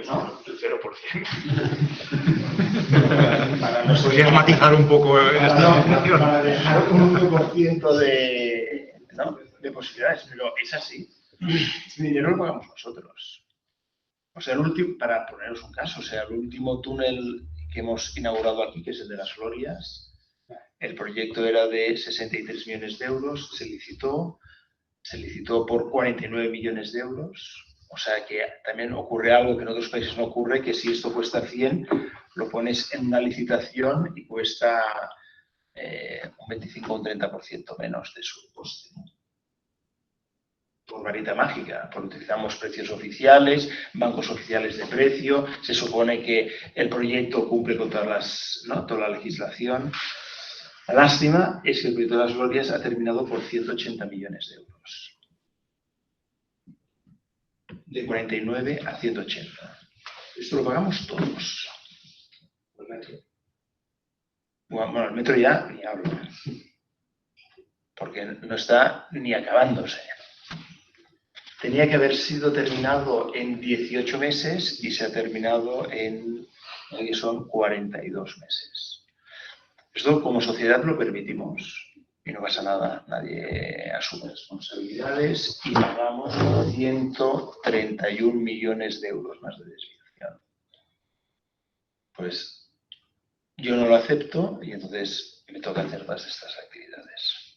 No, el 0%. Para no ¿Podrías matizar un poco esta afirmación? para dejar un 1% de posibilidades, pero es así. Ese dinero lo pagamos nosotros. O sea, para poneros un caso, o sea, el último túnel que hemos inaugurado aquí, que es el de las Glorias, el proyecto era de 63 millones de euros, se licitó por 49 millones de euros. O sea que también ocurre algo que en otros países no ocurre, que si esto cuesta 100, lo pones en una licitación y cuesta un 25 o un 30% menos de su coste. Por varita mágica, porque utilizamos precios oficiales, bancos oficiales de precio, se supone que el proyecto cumple con toda la legislación. La lástima es que el proyecto de las Glorias ha terminado por 180 millones de euros. De 49 a 180. Esto lo pagamos todos. Bueno, el metro ya ni hablo, porque no está ni acabándose. Tenía que haber sido terminado en 18 meses y se ha terminado en, son 42 meses. Esto como sociedad lo permitimos. y no pasa nada, nadie asume responsabilidades y pagamos 131 millones de euros más de desviación. Pues yo no lo acepto y entonces me toca hacer todas estas actividades.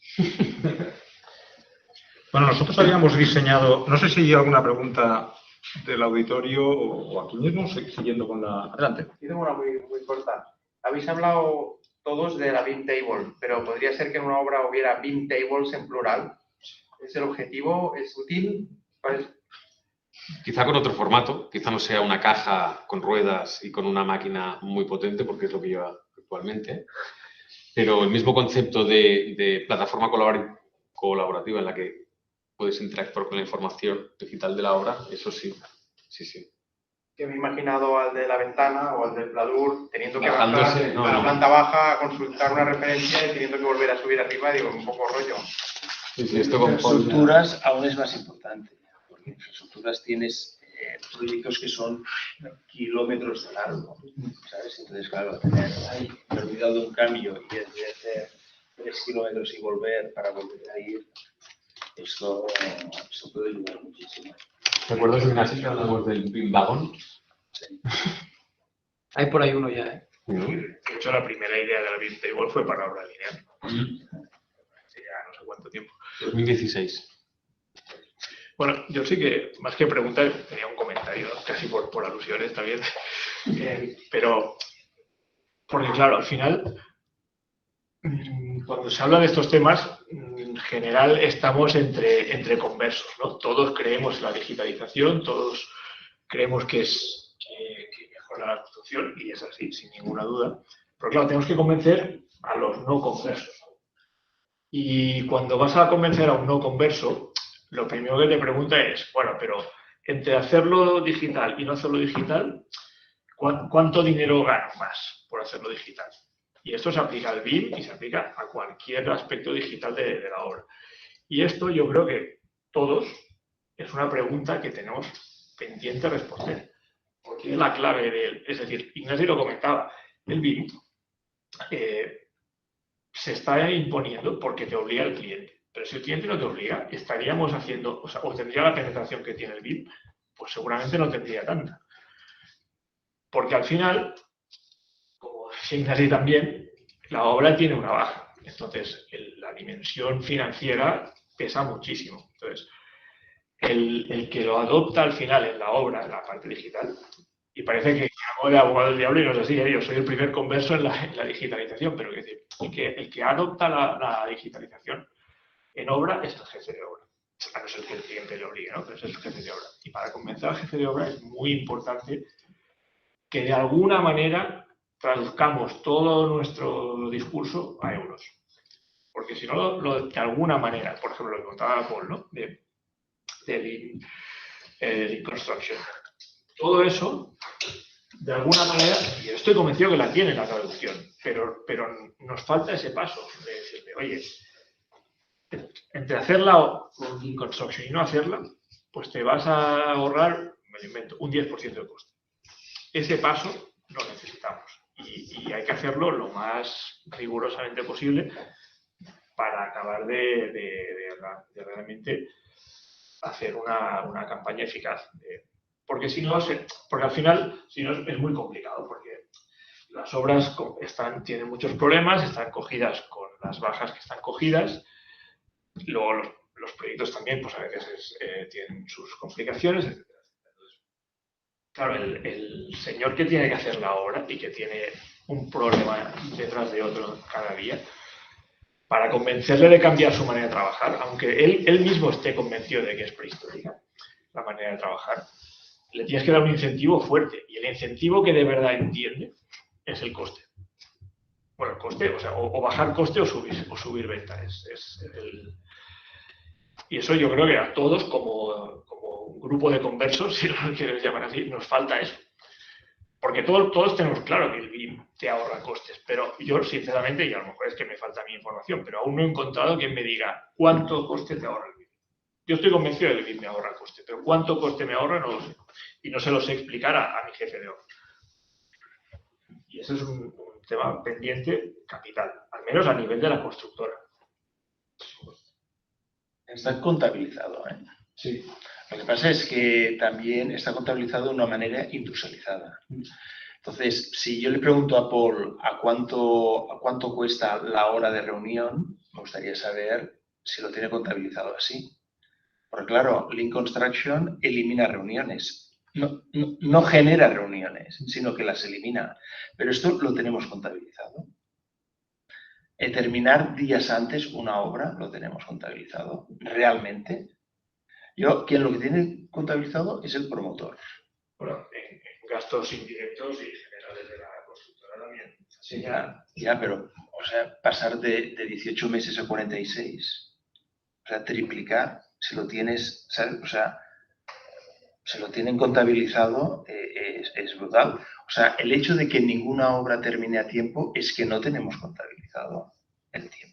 Bueno, nosotros habíamos diseñado, no sé si hay alguna pregunta del auditorio o aquí mismo, siguiendo con la... Adelante. Yo tengo una muy corta. Habéis hablado todos de la BIM Table, pero podría ser que en una obra hubiera BIM Tables en plural. ¿Es el objetivo? ¿Es útil? Quizá con otro formato, quizá no sea una caja con ruedas y con una máquina muy potente, porque es lo que lleva actualmente, pero el mismo concepto de plataforma colaborativa en la que puedes interactuar con la información digital de la obra, eso sí, sí. Que me he imaginado al de la ventana o al del pladur teniendo que bajar a la planta baja a consultar una referencia y teniendo que volver a subir arriba, digo, un poco rollo. Sí, esto con infraestructuras aún es más importante, porque en infraestructuras tienes proyectos que son kilómetros de largo, ¿sabes? Entonces, claro, me he olvidado de un cambio y es de hacer 3 kilómetros y volver para volver a ir, eso puede ayudar muchísimo. ¿Te acuerdas de una sesión que hablamos del BIM Wagon? Sí. Hay por ahí uno ya, ¿eh? De hecho, la primera idea de la BIM Table fue para obra lineal. Hace ya no sé cuánto tiempo. 2016. Bueno, yo sí que, más que preguntar, tenía un comentario, casi por alusiones también. Pero, porque claro, al final, cuando se habla de estos temas, en general estamos entre conversos, ¿no? Todos creemos en la digitalización, todos creemos que mejora la construcción, y es así, sin ninguna duda. Pero claro, tenemos que convencer a los no conversos. Y cuando vas a convencer a un no converso, lo primero que te pregunta es, bueno, pero entre hacerlo digital y no hacerlo digital, ¿cuánto dinero gano más por hacerlo digital? Y esto se aplica al BIM y se aplica a cualquier aspecto digital de la obra. Y esto yo creo que todos es una pregunta que tenemos pendiente responder. Porque es la clave de él. Es decir, Ignacio lo comentaba, el BIM se está imponiendo porque te obliga el cliente. Pero si el cliente no te obliga, estaríamos haciendo, o tendría la penetración que tiene el BIM, pues seguramente no tendría tanta. Porque al final, como decía Ignacio también, la obra tiene una baja. Entonces, la dimensión financiera pesa muchísimo. Entonces, el que lo adopta al final en la obra, en la parte digital, y parece que hago de abogado del diablo y no es así, yo soy el primer converso en la digitalización, pero es decir, el que adopta la digitalización en obra es el jefe de obra. A no ser que el cliente le obligue, ¿no? Pero es el jefe de obra. Y para convencer al jefe de obra es muy importante que de alguna manera traduzcamos todo nuestro discurso a euros. Porque si no, de alguna manera, por ejemplo, lo que contaba Paul, ¿no? De construction. Todo eso, de alguna manera, y yo estoy convencido que la tiene la traducción, pero nos falta ese paso de decirle, oye, entre hacerla con Lean Construction y no hacerla, pues te vas a ahorrar, me lo invento, un 10% de coste. Ese paso lo necesitamos y hay que hacerlo lo más rigurosamente posible para acabar de realmente hacer una campaña eficaz. Porque si no, porque al final, si no, es muy complicado, porque las obras tienen muchos problemas, están cogidas con las bajas que están cogidas. Luego los proyectos también, pues a veces tienen sus complicaciones, etc. Entonces, claro, el señor que tiene que hacer la obra y que tiene un problema detrás de otro cada día, para convencerle de cambiar su manera de trabajar, aunque él mismo esté convencido de que es prehistórica la manera de trabajar, le tienes que dar un incentivo fuerte. Y el incentivo que de verdad entiende es el coste. Bueno, el coste, o bajar coste o subir venta. Y eso yo creo que a todos, como un grupo de conversos, si lo quieres llamar así, nos falta eso. Porque todos tenemos claro que el BIM te ahorra costes, pero yo, sinceramente, y a lo mejor es que me falta mi información, pero aún no he encontrado quien me diga cuánto coste te ahorra el BIM. Yo estoy convencido de que el BIM me ahorra coste, pero cuánto coste me ahorra no lo sé. Y no se lo sé explicar a mi jefe de obra. Y ese es un tema pendiente capital, al menos a nivel de la constructora. Está contabilizado, ¿eh? Sí. Lo que pasa es que también está contabilizado de una manera industrializada. Entonces, si yo le pregunto a Paul a cuánto cuesta la hora de reunión, me gustaría saber si lo tiene contabilizado así. Porque claro, Lean Construction elimina reuniones. No genera reuniones, sino que las elimina. Pero esto lo tenemos contabilizado. Terminar días antes una obra lo tenemos contabilizado. ¿Realmente? Quien lo que tiene contabilizado es el promotor. Bueno, en gastos indirectos y generales de la constructora también. Sí, ya, pero o sea, pasar de 18 meses a 46, o sea, triplicar, si lo tienes, ¿sabes? O sea, si lo tienen contabilizado es brutal. O sea, el hecho de que ninguna obra termine a tiempo es que no tenemos contabilizado el tiempo.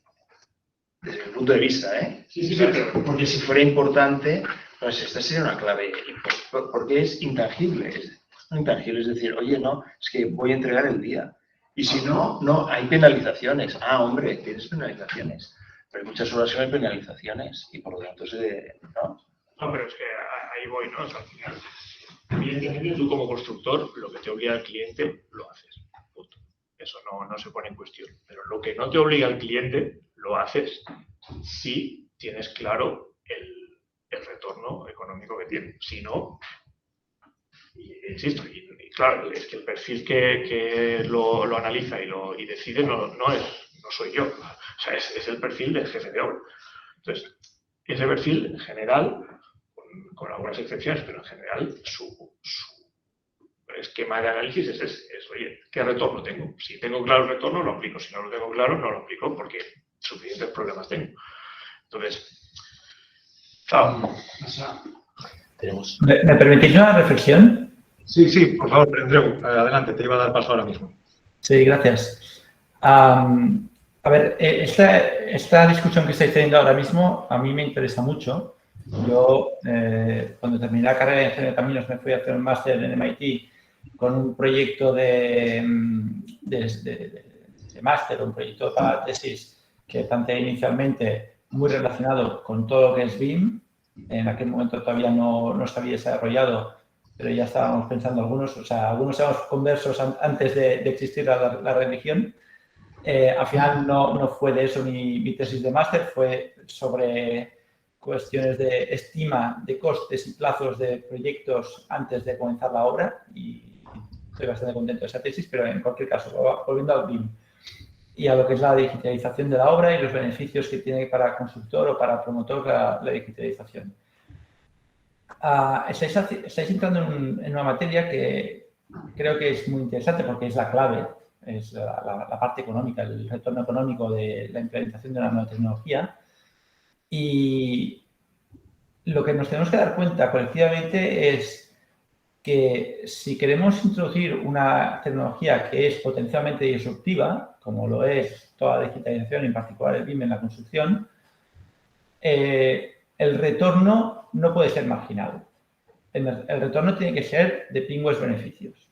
Desde mi punto de vista, ¿eh? Sí, porque si fuera importante, pues esta sería una clave, porque es intangible. Intangible, es decir, oye, no, es que voy a entregar el día. Y si no, hay penalizaciones. Ah, hombre, tienes penalizaciones. Pero hay muchas obras que no hay penalizaciones y por lo tanto ¿no? No, pero es que ahí voy, ¿no? O sea, al final, evidentemente tú como constructor, lo que te obliga al cliente, lo haces. Punto. Eso no se pone en cuestión. Pero lo que no te obliga al cliente, lo haces si tienes claro el retorno económico que tiene. Si no, insisto, y claro, es que el perfil que lo analiza y decide no soy yo. O sea, es el perfil del jefe de obra. Entonces, ese perfil en general, con algunas excepciones, pero en general su esquema de análisis es, oye, ¿qué retorno tengo? Si tengo claro el retorno, lo aplico. Si no lo tengo claro, no lo aplico porque suficientes problemas tengo. Entonces, claro. ¿Me permitís una reflexión? Sí, por favor, Andreu, adelante, te iba a dar paso ahora mismo. Sí, gracias. A ver, esta discusión que estáis teniendo ahora mismo a mí me interesa mucho. Yo, cuando terminé la carrera de Ingeniería de Caminos, me fui a hacer un máster en MIT con un proyecto de máster, un proyecto para tesis que planteé inicialmente muy relacionado con todo lo que es BIM. En aquel momento todavía no se había desarrollado, pero ya estábamos pensando algunos éramos conversos antes de existir la religión. Al final no fue de eso mi tesis de máster, fue sobre cuestiones de estima de costes y plazos de proyectos antes de comenzar la obra y estoy bastante contento de esa tesis, pero en cualquier caso, volviendo al BIM y a lo que es la digitalización de la obra y los beneficios que tiene para constructor o para promotor la digitalización. Estáis entrando en una materia que creo que es muy interesante porque es la clave, es la parte económica, el retorno económico de la implementación de una nueva tecnología. Y lo que nos tenemos que dar cuenta colectivamente es que si queremos introducir una tecnología que es potencialmente disruptiva, como lo es toda la digitalización, en particular el BIM en la construcción, el retorno no puede ser marginal. El retorno tiene que ser de pingües beneficios.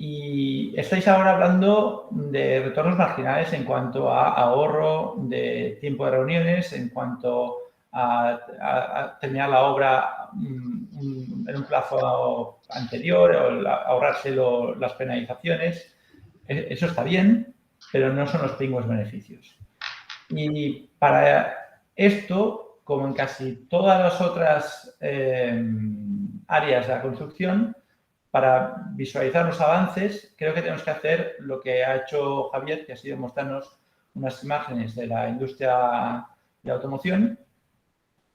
Y estáis ahora hablando de retornos marginales en cuanto a ahorro de tiempo de reuniones, en cuanto a terminar la obra en un plazo anterior o ahorrarse las penalizaciones. Eso está bien, pero no son los pingües beneficios. Y para esto, como en casi todas las otras áreas de la construcción, para visualizar los avances, creo que tenemos que hacer lo que ha hecho Javier, que ha sido mostrarnos unas imágenes de la industria de automoción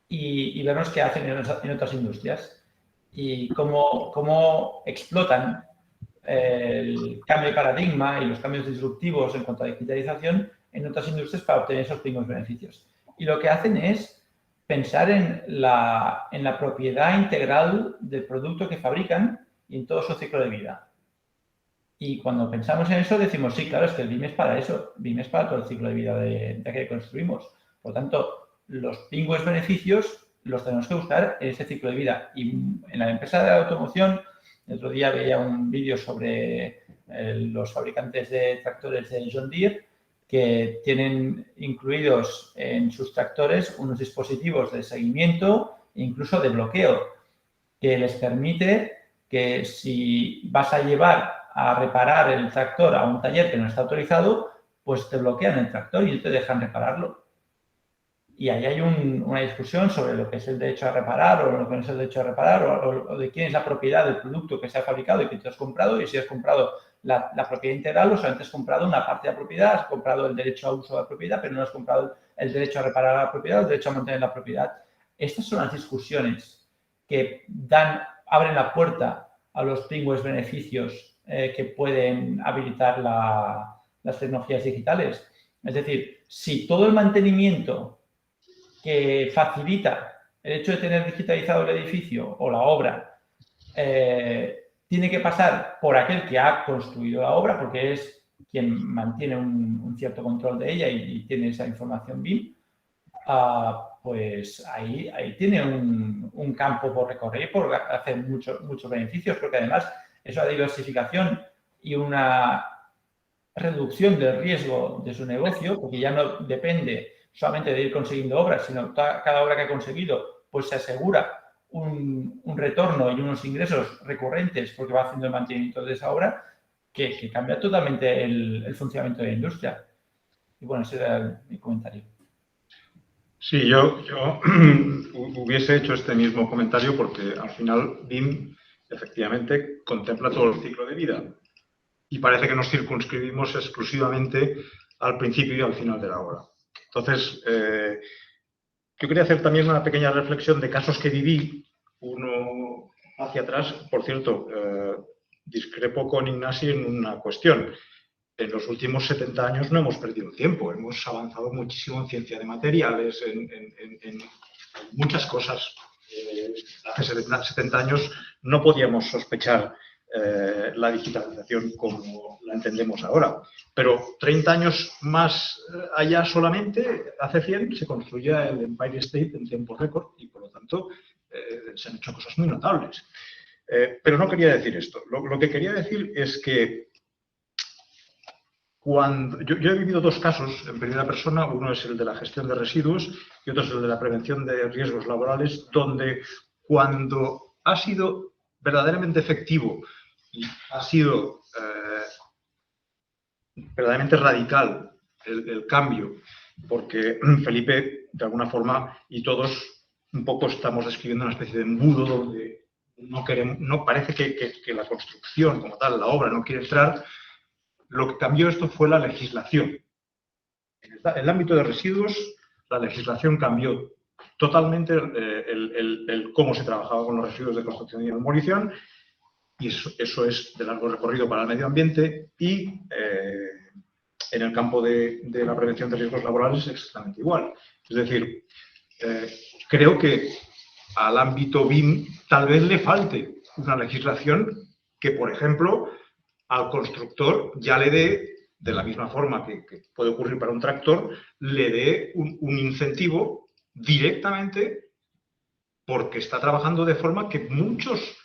y vernos qué hacen en otras industrias y cómo explotan el cambio de paradigma y los cambios disruptivos en cuanto a digitalización en otras industrias para obtener esos mismos beneficios. Y lo que hacen es pensar en la propiedad integral del producto que fabrican y en todo su ciclo de vida. Y cuando pensamos en eso decimos, sí, claro, es que el BIM es para eso. BIM es para todo el ciclo de vida de que construimos. Por lo tanto, los pingües beneficios los tenemos que buscar en ese ciclo de vida. Y en la empresa de automoción, el otro día veía un vídeo sobre los fabricantes de tractores de John Deere que tienen incluidos en sus tractores unos dispositivos de seguimiento e incluso de bloqueo, que les permite que si vas a llevar a reparar el tractor a un taller que no está autorizado, pues te bloquean el tractor y no te dejan repararlo. Y ahí hay una discusión sobre lo que es el derecho a reparar o lo que no es el derecho a reparar o de quién es la propiedad del producto que se ha fabricado y que tú has comprado, y si has comprado la propiedad integral o solamente has comprado una parte de la propiedad, has comprado el derecho a uso de la propiedad, pero no has comprado el derecho a reparar la propiedad o el derecho a mantener la propiedad. Estas son las discusiones que abren la puerta a los pingües beneficios que pueden habilitar las tecnologías digitales. Es decir, si todo el mantenimiento que facilita el hecho de tener digitalizado el edificio o la obra tiene que pasar por aquel que ha construido la obra, porque es quien mantiene un cierto control de ella y tiene esa información BIM, pues ahí tiene un campo por recorrer y por hacer muchos beneficios, porque además es una diversificación y una reducción del riesgo de su negocio, porque ya no depende solamente de ir consiguiendo obras, sino cada obra que ha conseguido, pues se asegura un retorno y unos ingresos recurrentes porque va haciendo el mantenimiento de esa obra, que cambia totalmente el funcionamiento de la industria. Y bueno, ese era mi comentario. Sí, yo hubiese hecho este mismo comentario porque al final BIM efectivamente contempla todo el ciclo de vida y parece que nos circunscribimos exclusivamente al principio y al final de la obra. Entonces, yo quería hacer también una pequeña reflexión de casos que viví, uno hacia atrás. Por cierto, discrepo con Ignasi en una cuestión. En los últimos 70 años no hemos perdido tiempo, hemos avanzado muchísimo en ciencia de materiales, en muchas cosas. Hace 70 años no podíamos sospechar la digitalización como la entendemos ahora. Pero 30 años más allá solamente, hace 100, se construía el Empire State en tiempo récord y, por lo tanto, se han hecho cosas muy notables. Pero no quería decir esto. Lo que quería decir es que yo he vivido dos casos en primera persona, uno es el de la gestión de residuos y otro es el de la prevención de riesgos laborales, donde cuando ha sido verdaderamente efectivo y ha sido verdaderamente radical el cambio, porque Felipe, de alguna forma, y todos un poco estamos describiendo una especie de embudo donde no parece que la construcción como tal, la obra, no quiere entrar. Lo que cambió esto fue la legislación. En el ámbito de residuos, la legislación cambió totalmente el cómo se trabajaba con los residuos de construcción y demolición, y eso es de largo recorrido para el medio ambiente, y en el campo de la prevención de riesgos laborales es exactamente igual. Es decir, creo que al ámbito BIM tal vez le falte una legislación que, por ejemplo, al constructor ya le dé, de la misma forma que puede ocurrir para un tractor, le dé un incentivo directamente porque está trabajando de forma que muchos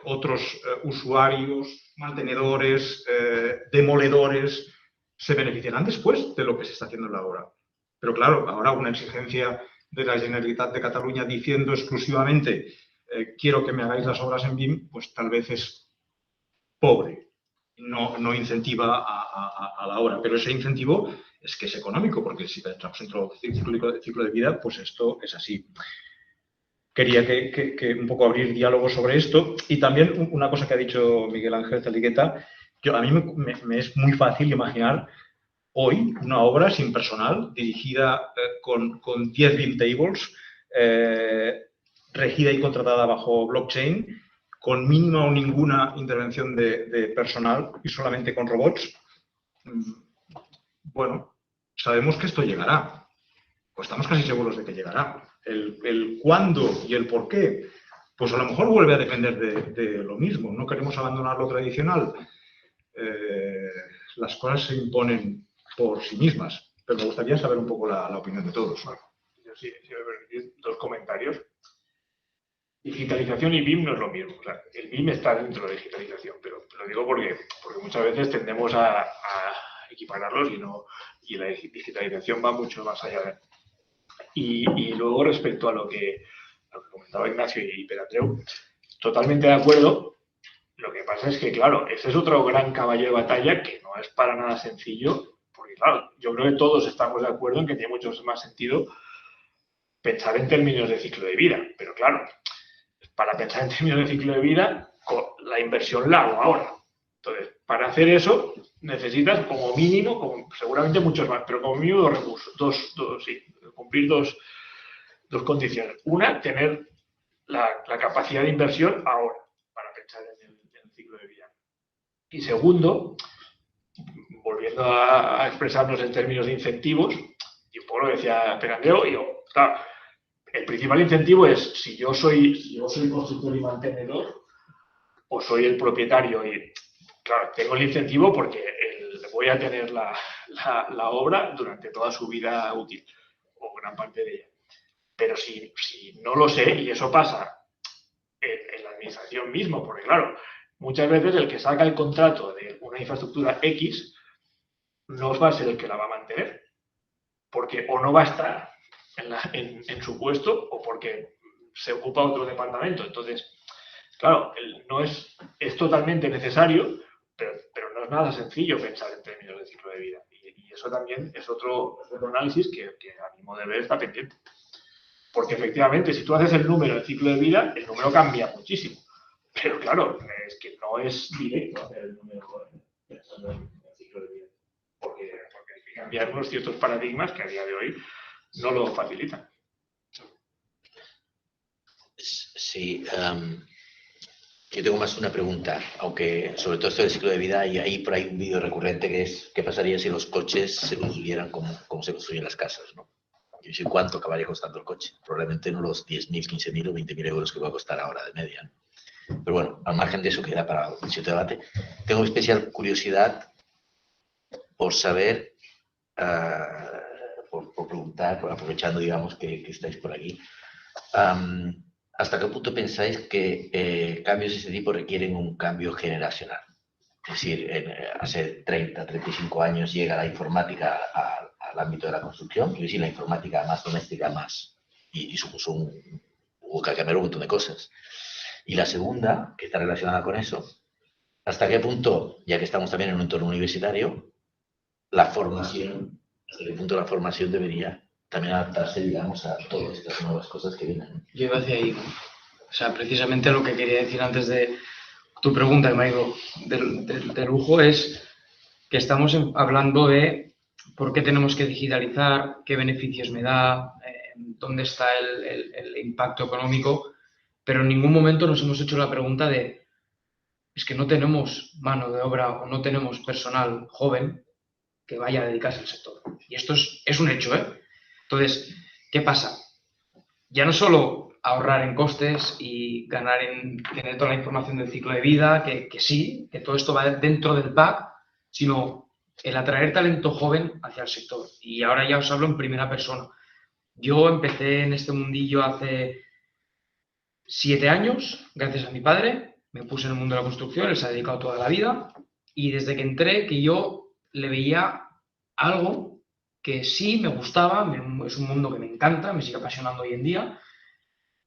otros usuarios, mantenedores, demoledores, se beneficiarán después de lo que se está haciendo en la obra. Pero claro, ahora una exigencia de la Generalitat de Cataluña diciendo exclusivamente quiero que me hagáis las obras en BIM, pues tal vez es pobre, no incentiva a la obra, pero ese incentivo es que es económico, porque si entramos en el ciclo de vida, pues esto es así. Quería que un poco abrir diálogo sobre esto, y también una cosa que ha dicho Miguel Ángel Zaligueta, a mí me es muy fácil imaginar hoy una obra sin personal, dirigida con 10 BIM tables, regida y contratada bajo blockchain, con mínima o ninguna intervención de personal y solamente con robots. Bueno, sabemos que esto llegará, pues estamos casi seguros de que llegará. El cuándo y el por qué, pues a lo mejor vuelve a depender de lo mismo. No queremos abandonar lo tradicional. Las cosas se imponen por sí mismas, pero me gustaría saber un poco la opinión de todos. Yo sí, si me permitís, dos comentarios. Digitalización y BIM no es lo mismo. O sea, el BIM está dentro de digitalización, pero lo digo porque muchas veces tendemos a equipararlos y la digitalización va mucho más allá. Y luego respecto a lo que comentaba Ignacio y Peratreu, totalmente de acuerdo. Lo que pasa es que, claro, ese es otro gran caballo de batalla que no es para nada sencillo, porque, claro, yo creo que todos estamos de acuerdo en que tiene mucho más sentido pensar en términos de ciclo de vida. Pero, claro, para pensar en términos de ciclo de vida, la inversión la hago ahora. Entonces, para hacer eso, necesitas como mínimo, seguramente muchos más, pero como mínimo 2 recursos, cumplir dos condiciones. Una, tener la capacidad de inversión ahora, para pensar en el ciclo de vida. Y segundo, volviendo a expresarnos en términos de incentivos, y un poco lo decía Perandeo, claro, el principal incentivo es si yo soy constructor y mantenedor, o soy el propietario y, claro, tengo el incentivo porque voy a tener la obra durante toda su vida útil, o gran parte de ella. Pero si no lo sé, y eso pasa en la administración mismo, porque claro, muchas veces el que saca el contrato de una infraestructura X no va a ser el que la va a mantener, porque o no va a estar en su puesto o porque se ocupa otro departamento. Entonces, claro, es totalmente necesario, pero no es nada sencillo pensar en términos de ciclo de vida. Y eso también es otro análisis que a mi modo de ver está pendiente. Porque efectivamente, si tú haces el número del ciclo de vida, el número cambia muchísimo. Pero claro, es que no es directo hacer el número pensando en el ciclo de vida. Porque hay que cambiar unos ciertos paradigmas que a día de hoy no lo facilitan. Sí, yo tengo más una pregunta, aunque sobre todo esto del ciclo de vida, y hay por ahí un vídeo recurrente que es ¿qué pasaría si los coches se construyeran como se construyen las casas, ¿no? Y sé cuánto acabaría costando el coche. Probablemente no los 10.000, 15.000 o 20.000 euros que va a costar ahora de media, ¿no? Pero bueno, al margen de eso queda para un sitio de debate. Tengo especial curiosidad por saber, por preguntar, aprovechando, digamos, que estáis por aquí, ¿hasta qué punto pensáis que cambios de este tipo requieren un cambio generacional? Es decir, hace 30, 35 años llega la informática al ámbito de la construcción, quiero decir, la informática más doméstica y supuso hubo que cambiar un montón de cosas. Y la segunda, que está relacionada con eso, ¿hasta qué punto, ya que estamos también en un entorno universitario, hasta qué punto la formación debería también adaptarse, digamos, a todas estas nuevas cosas que vienen? Yo iba hacia ahí. O sea, precisamente lo que quería decir antes de tu pregunta, que me ha ido de lujo, es que estamos hablando de por qué tenemos que digitalizar, qué beneficios me da, dónde está el impacto económico, pero en ningún momento nos hemos hecho la pregunta de es que no tenemos mano de obra o no tenemos personal joven que vaya a dedicarse al sector. Y esto es un hecho, ¿eh? Entonces, ¿qué pasa? Ya no solo ahorrar en costes y ganar en tener toda la información del ciclo de vida, que sí, que todo esto va dentro del pack, sino el atraer talento joven hacia el sector. Y ahora ya os hablo en primera persona. Yo empecé en este mundillo hace 7 años, gracias a mi padre. Me puse en el mundo de la construcción, él se ha dedicado toda la vida. Y desde que entré, que yo le veía algo que sí me gustaba, es un mundo que me encanta, me sigue apasionando hoy en día,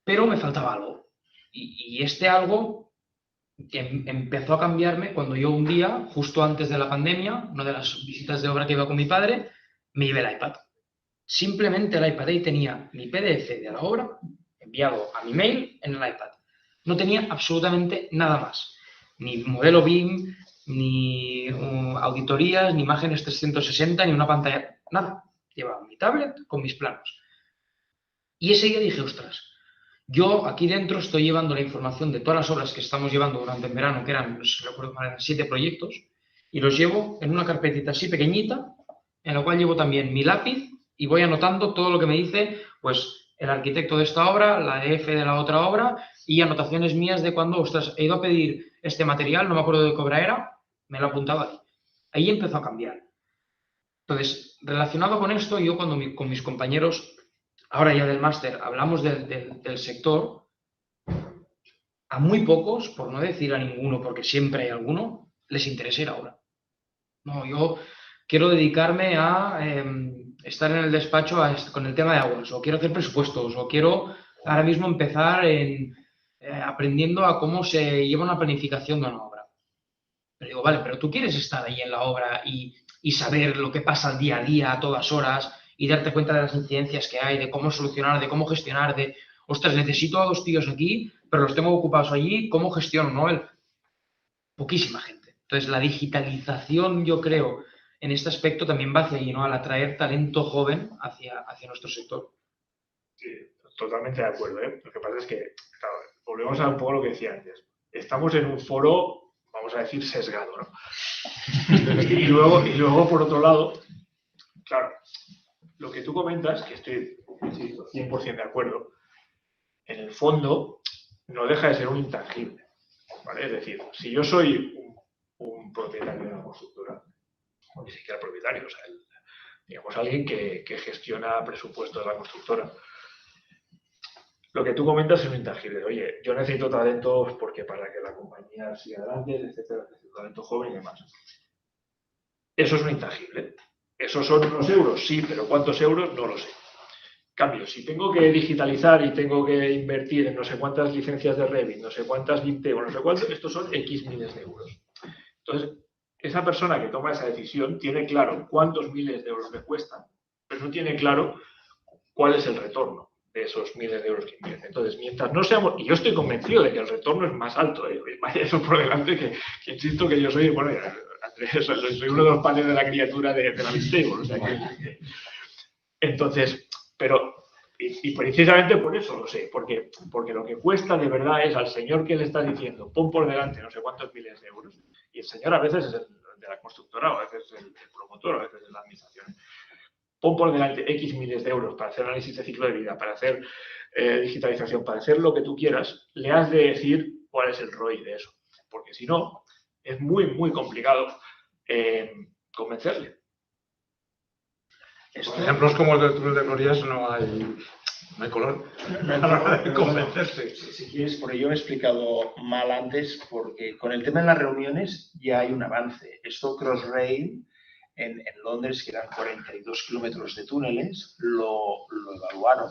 pero me faltaba algo. Y este algo empezó a cambiarme cuando yo un día, justo antes de la pandemia, una de las visitas de obra que iba con mi padre, me llevé el iPad. Simplemente el iPad ahí tenía mi PDF de la obra enviado a mi mail en el iPad. No tenía absolutamente nada más. Ni modelo BIM, ni auditorías, ni imágenes 360, ni una pantalla, nada. Llevaba mi tablet con mis planos. Y ese día dije, ostras, yo aquí dentro estoy llevando la información de todas las obras que estamos llevando durante el verano, que eran, no sé si recuerdo mal, eran 7 proyectos, y los llevo en una carpetita así pequeñita, en la cual llevo también mi lápiz y voy anotando todo lo que me dice, pues, el arquitecto de esta obra, la EF de la otra obra, y anotaciones mías de cuando, ostras, he ido a pedir este material, no me acuerdo de qué obra era, me lo apuntaba ahí. Ahí empezó a cambiar. Entonces, relacionado con esto, yo cuando con mis compañeros, ahora ya del máster, hablamos del sector, a muy pocos, por no decir a ninguno, porque siempre hay alguno, les interesa ir ahora. No, yo quiero dedicarme a estar en el despacho con el tema de aguas, o quiero hacer presupuestos, o quiero ahora mismo empezar aprendiendo a cómo se lleva una planificación de una obra. Pero digo, vale, pero tú quieres estar ahí en la obra y saber lo que pasa al día a día, a todas horas, y darte cuenta de las incidencias que hay, de cómo solucionar, de cómo gestionar, de, ostras, necesito a 2 tíos aquí, pero los tengo ocupados allí, ¿cómo gestiono? ¿No? Poquísima gente. Entonces, la digitalización, yo creo, en este aspecto también va hacia ahí, ¿no? Al atraer talento joven hacia nuestro sector. Sí, totalmente de acuerdo, ¿eh? Lo que pasa es que, claro, volvemos a un poco lo que decía antes. Estamos en un foro, vamos a decir, sesgado, ¿no? y luego, por otro lado, claro, lo que tú comentas, que estoy 100% de acuerdo, en el fondo no deja de ser un intangible, ¿vale? Es decir, si yo soy un propietario de una constructora, o ni siquiera propietario, o sea, digamos alguien que gestiona presupuestos de la constructora, lo que tú comentas es un intangible. Oye, yo necesito talentos porque para que la compañía siga adelante, etcétera, necesito talento joven y demás. Eso es un intangible. ¿Esos son unos euros? Sí, pero ¿cuántos euros? No lo sé. Cambio, si tengo que digitalizar y tengo que invertir en no sé cuántas licencias de Revit, no sé cuántas BIM-Table, no sé cuánto, estos son X miles de euros. Entonces, esa persona que toma esa decisión tiene claro cuántos miles de euros le cuestan, pero no tiene claro cuál es el retorno de esos miles de euros que invierte. Entonces, mientras no seamos, y yo estoy convencido de que el retorno es más alto, vaya eso por delante, que insisto que yo soy, bueno, Andrés, soy uno de los padres de la criatura de la BIM-Table, o sea entonces, pero, y precisamente por eso lo sé, porque lo que cuesta de verdad es al señor que le está diciendo, pon por delante no sé cuántos miles de euros, y el señor a veces es el de la constructora, o a veces es el promotor, o a veces es la administración. Pon por delante X miles de euros para hacer análisis de ciclo de vida, para hacer digitalización, para hacer lo que tú quieras, le has de decir cuál es el ROI de eso. Porque si no, es muy, muy complicado convencerle. Ejemplos como el del túnel de Glorias no hay color a la hora de convencerse. Si quieres, porque yo he explicado mal antes, porque con el tema de las reuniones ya hay un avance. Esto Crossrail en Londres, que eran 42 kilómetros de túneles, lo evaluaron.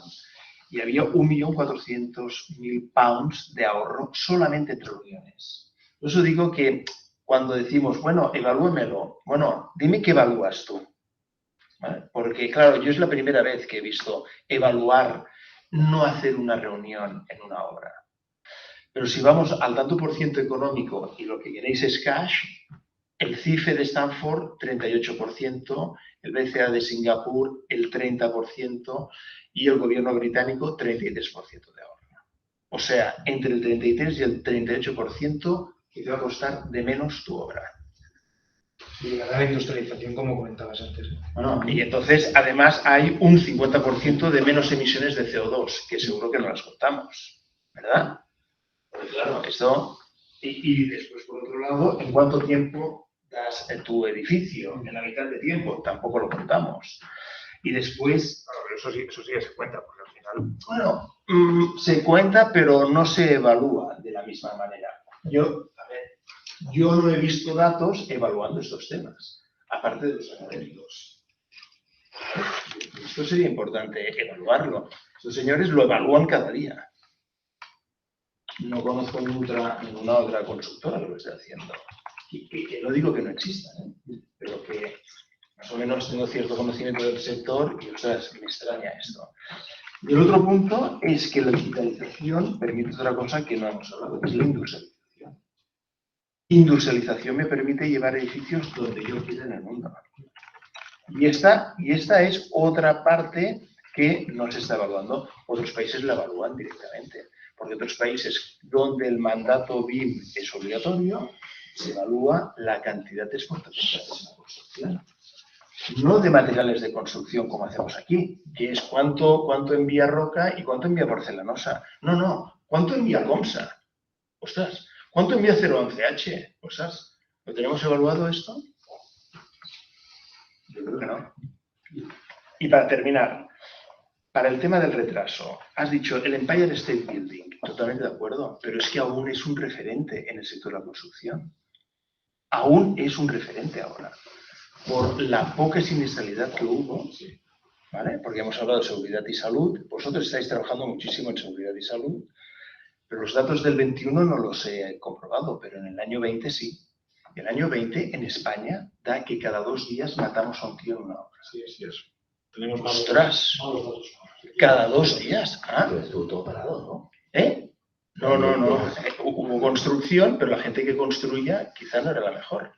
Y había 1.400.000 pounds de ahorro solamente entre reuniones. Por eso digo que cuando decimos, bueno, evalúamelo, bueno, dime qué evalúas tú. ¿Vale? Porque, claro, yo es la primera vez que he visto evaluar, no hacer una reunión en una obra. Pero si vamos al tanto por ciento económico y lo que queréis es cash, el CIFE de Stanford, 38%, el BCA de Singapur, el 30% y el gobierno británico, 33% de ahorro. O sea, entre el 33 y el 38% que te va a costar de menos tu obra. Y la industrialización, como comentabas antes. Bueno, y entonces, además, hay un 50% de menos emisiones de CO2, que seguro que no las contamos, ¿verdad? Pues claro, esto... Y después, por otro lado, ¿en cuánto tiempo das tu edificio? En la mitad de tiempo, tampoco lo contamos. Y después... Claro, eso sí que se cuenta, porque al final... Bueno, se cuenta, pero no se evalúa de la misma manera. Yo no he visto datos evaluando estos temas, aparte de los académicos. Esto sería importante evaluarlo. Estos señores lo evalúan cada día. No conozco ninguna otra constructora que lo esté haciendo. Y que no digo que no exista, pero que más o menos tengo cierto conocimiento del sector y, ostras, me extraña esto. Y el otro punto es que la digitalización permite otra cosa que no hemos hablado, que es la industrialización. Industrialización me permite llevar edificios donde yo quiera en el mundo. Y esta es otra parte que no se está evaluando. Otros países la evalúan directamente. Porque otros países donde el mandato BIM es obligatorio, se evalúa la cantidad de exportaciones de la construcción. No de materiales de construcción como hacemos aquí, que es cuánto envía roca y cuánto envía porcelanosa. No, ¿cuánto envía Comsa? Ostras, ¿cuánto envía 011H? Ostras, ¿lo tenemos evaluado esto? Yo creo que no. Y para terminar, para el tema del retraso, has dicho el Empire State Building, totalmente de acuerdo, pero es que aún es un referente en el sector de la construcción. Aún es un referente ahora. por la poca siniestralidad que hubo, ¿vale? Porque hemos hablado de seguridad y salud. Vosotros estáis trabajando muchísimo en seguridad y salud, pero los datos del 21 no los he comprobado, pero en el año 20 sí. El año 20 en España da que cada 2 días matamos a un tío en una obra. Sí, sí, eso. Tenemos ¡Ostras! Cada 2 días. ¿Ah? Pero estuvo todo parado, ¿no? ¿Eh? No. Hubo construcción, pero la gente que construía quizá no era la mejor.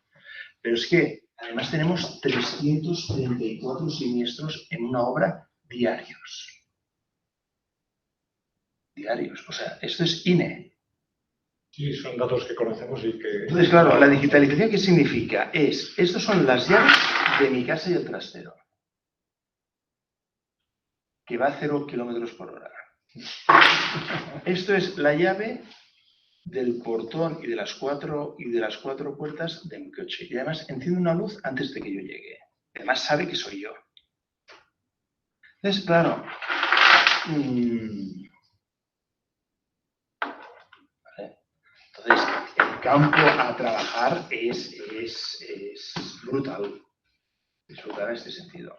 Pero es que además tenemos 334 siniestros en una obra diarios. Diarios. O sea, esto es INE. Sí, son datos que conocemos y que... Entonces, claro, la digitalización, ¿qué significa? Estos son las llaves de mi casa y el trastero, que va a 0 km/h. Esto es la llave del portón y de las cuatro puertas de mi coche. Y además enciende una luz antes de que yo llegue. Además sabe que soy yo. Entonces, claro, entonces el campo a trabajar es brutal. Es brutal en este sentido.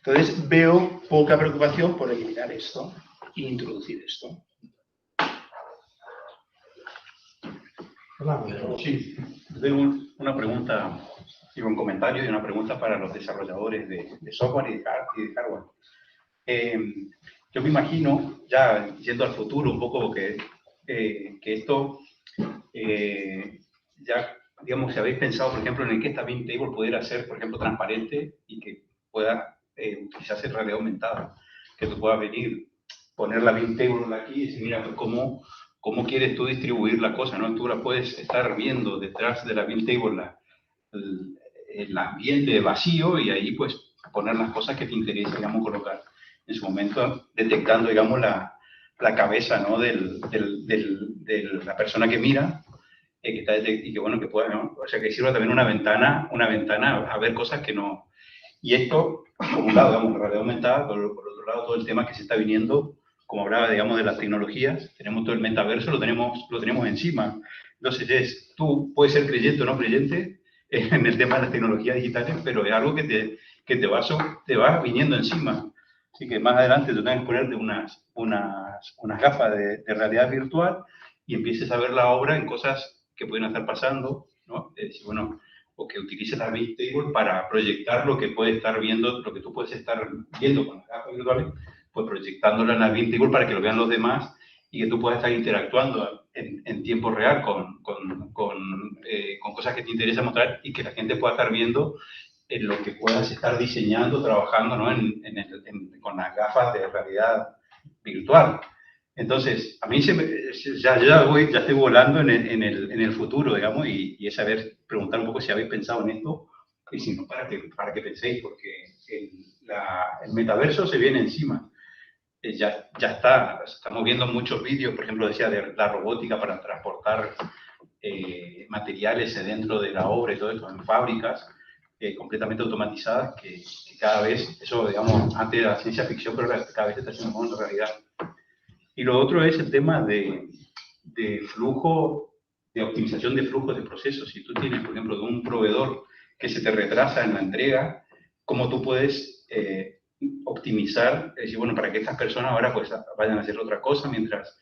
Entonces veo poca preocupación por eliminar esto e introducir esto. Sí, tengo una pregunta, un comentario y una pregunta para los desarrolladores de software y de hardware. Yo me imagino, ya yendo al futuro un poco, que esto, ya, digamos, si habéis pensado, por ejemplo, en que esta BIM Table pudiera ser, por ejemplo, transparente y que pueda utilizarse en realidad aumentada, que tú puedas venir, poner la BIM Table aquí y decir, mira, pues, ¿cómo quieres tú distribuir la cosa? ¿No? Tú la puedes estar viendo detrás de la BIM Table, el ambiente vacío, y ahí pues poner las cosas que te interesa, digamos, colocar en su momento, detectando, digamos, la cabeza, ¿no? de la persona que mira, que está y que, bueno, que pueda, ¿no? O sea, que sirva también una ventana a ver cosas que no... Y esto, por un lado, digamos, realidad aumentada, por otro lado, todo el tema que se está viniendo, como hablaba, digamos, de las tecnologías, tenemos todo el metaverso, lo tenemos encima. Entonces, tú puedes ser creyente o no creyente en el tema de las tecnologías digitales, pero es algo que te va viniendo encima. Así que más adelante tú tienes que ponerte unas gafas de realidad virtual y empieces a ver la obra en cosas que pueden estar pasando, ¿no? Bueno, o que utilices la BIM Table para proyectar lo que puedes estar viendo, lo que tú puedes estar viendo con las gafas virtuales, pues proyectándolo en la BIM Table para que lo vean los demás y que tú puedas estar interactuando en tiempo real con cosas que te interesa mostrar y que la gente pueda estar viendo en lo que puedas estar diseñando, trabajando, ¿no? Con las gafas de realidad virtual. Entonces, a mí ya estoy volando en el futuro, digamos, y es saber, preguntar un poco si habéis pensado en esto, y si no, para que penséis, porque el metaverso se viene encima. Ya estamos viendo muchos vídeos, por ejemplo, decía de la robótica para transportar materiales dentro de la obra y todo esto en fábricas completamente automatizadas, que cada vez, eso, digamos, antes era ciencia ficción, pero cada vez está siendo más realidad. Y lo otro es el tema de flujo, de optimización de flujos de procesos. Si tú tienes, por ejemplo, de un proveedor que se te retrasa en la entrega, ¿cómo tú puedes optimizar? Es decir, bueno, para que estas personas ahora pues vayan a hacer otra cosa mientras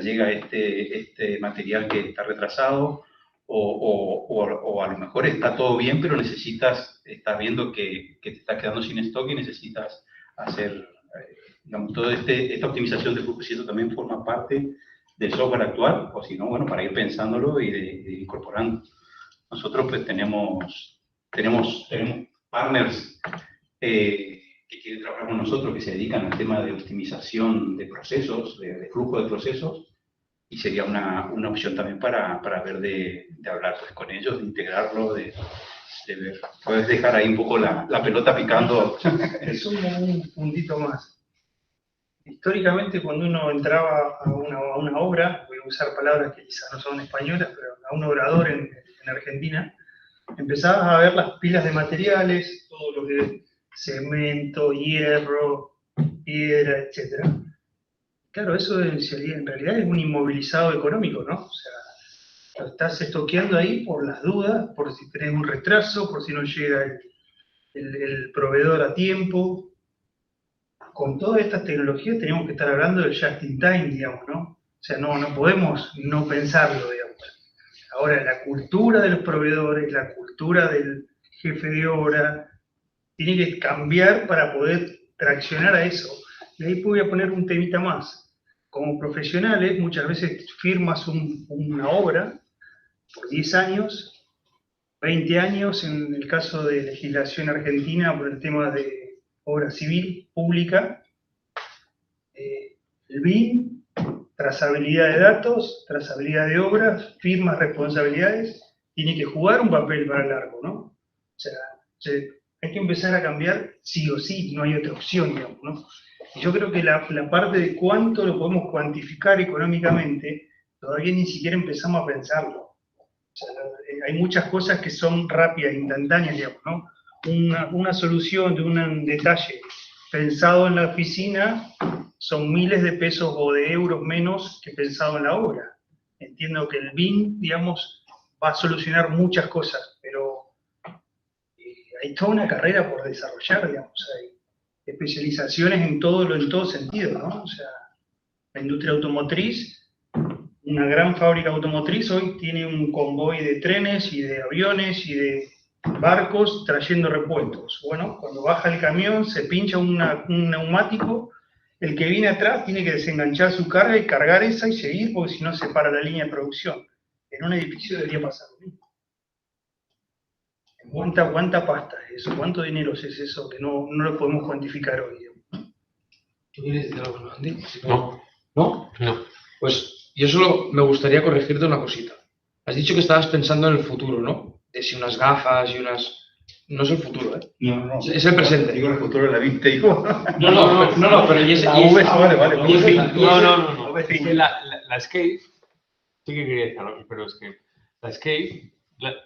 llega este material que está retrasado, o a lo mejor está todo bien, pero estás viendo que te estás quedando sin stock y necesitas hacer... digamos, toda esta optimización de flujos, y eso también forma parte del software actual, o si no, bueno, para ir pensándolo y de ir incorporando. Nosotros pues tenemos partners que quieren trabajar con nosotros, que se dedican al tema de optimización de procesos, de flujo de procesos, y sería una opción también para ver de hablar pues, con ellos, de integrarlo, de ver. Puedes dejar ahí un poco la pelota picando. Es un puntito más. Históricamente, cuando uno entraba a una obra, voy a usar palabras que quizás no son españolas, pero a un obrador en Argentina, empezabas a ver las pilas de materiales, todo lo que es cemento, hierro, piedra, etc. Claro, eso en realidad es un inmovilizado económico, ¿no? O sea, lo estás estoqueando ahí por las dudas, por si tenés un retraso, por si no llega el proveedor a tiempo. Con todas estas tecnologías tenemos que estar hablando del just in time, digamos, ¿no? O sea, no podemos no pensarlo, digamos. Ahora, la cultura de los proveedores, la cultura del jefe de obra, tiene que cambiar para poder traccionar a eso. Y ahí voy a poner un temita más. Como profesionales, muchas veces firmas una obra por 10 años, 20 años, en el caso de legislación argentina, por el tema de obra civil pública, el BIM, trazabilidad de datos, trazabilidad de obras, firmas, responsabilidades, tiene que jugar un papel para largo, ¿no? O sea, hay que empezar a cambiar sí o sí, no hay otra opción, digamos, ¿no? Y yo creo que la parte de cuánto lo podemos cuantificar económicamente, todavía ni siquiera empezamos a pensarlo. O sea, hay muchas cosas que son rápidas, instantáneas, digamos, ¿no? Una solución de un detalle pensado en la oficina son miles de pesos o de euros menos que pensado en la obra. Entiendo que el BIM, digamos, va a solucionar muchas cosas, pero hay toda una carrera por desarrollar, digamos, hay especializaciones en todo sentido, ¿no? O sea, la industria automotriz, una gran fábrica automotriz hoy tiene un convoy de trenes y de aviones y de barcos trayendo repuestos. Bueno, cuando baja el camión se pincha un neumático, el que viene atrás tiene que desenganchar su carga y cargar esa y seguir, porque si no se para la línea de producción. En un edificio debería pasar lo mismo. ¿Cuánta pasta es eso? ¿Cuánto dinero es eso que no lo podemos cuantificar hoy? ¿Tú quieres decir algo, Andy? No. ¿No? No. Pues yo solo me gustaría corregirte una cosita. Has dicho que estabas pensando en el futuro, ¿no? De si unas gafas y unas... No es el futuro, ¿eh? No. Es el presente. Digo el futuro de la Big Table. No, pero y ese... No. Es que la Escape, sí que quería decir algo, pero es que la Escape,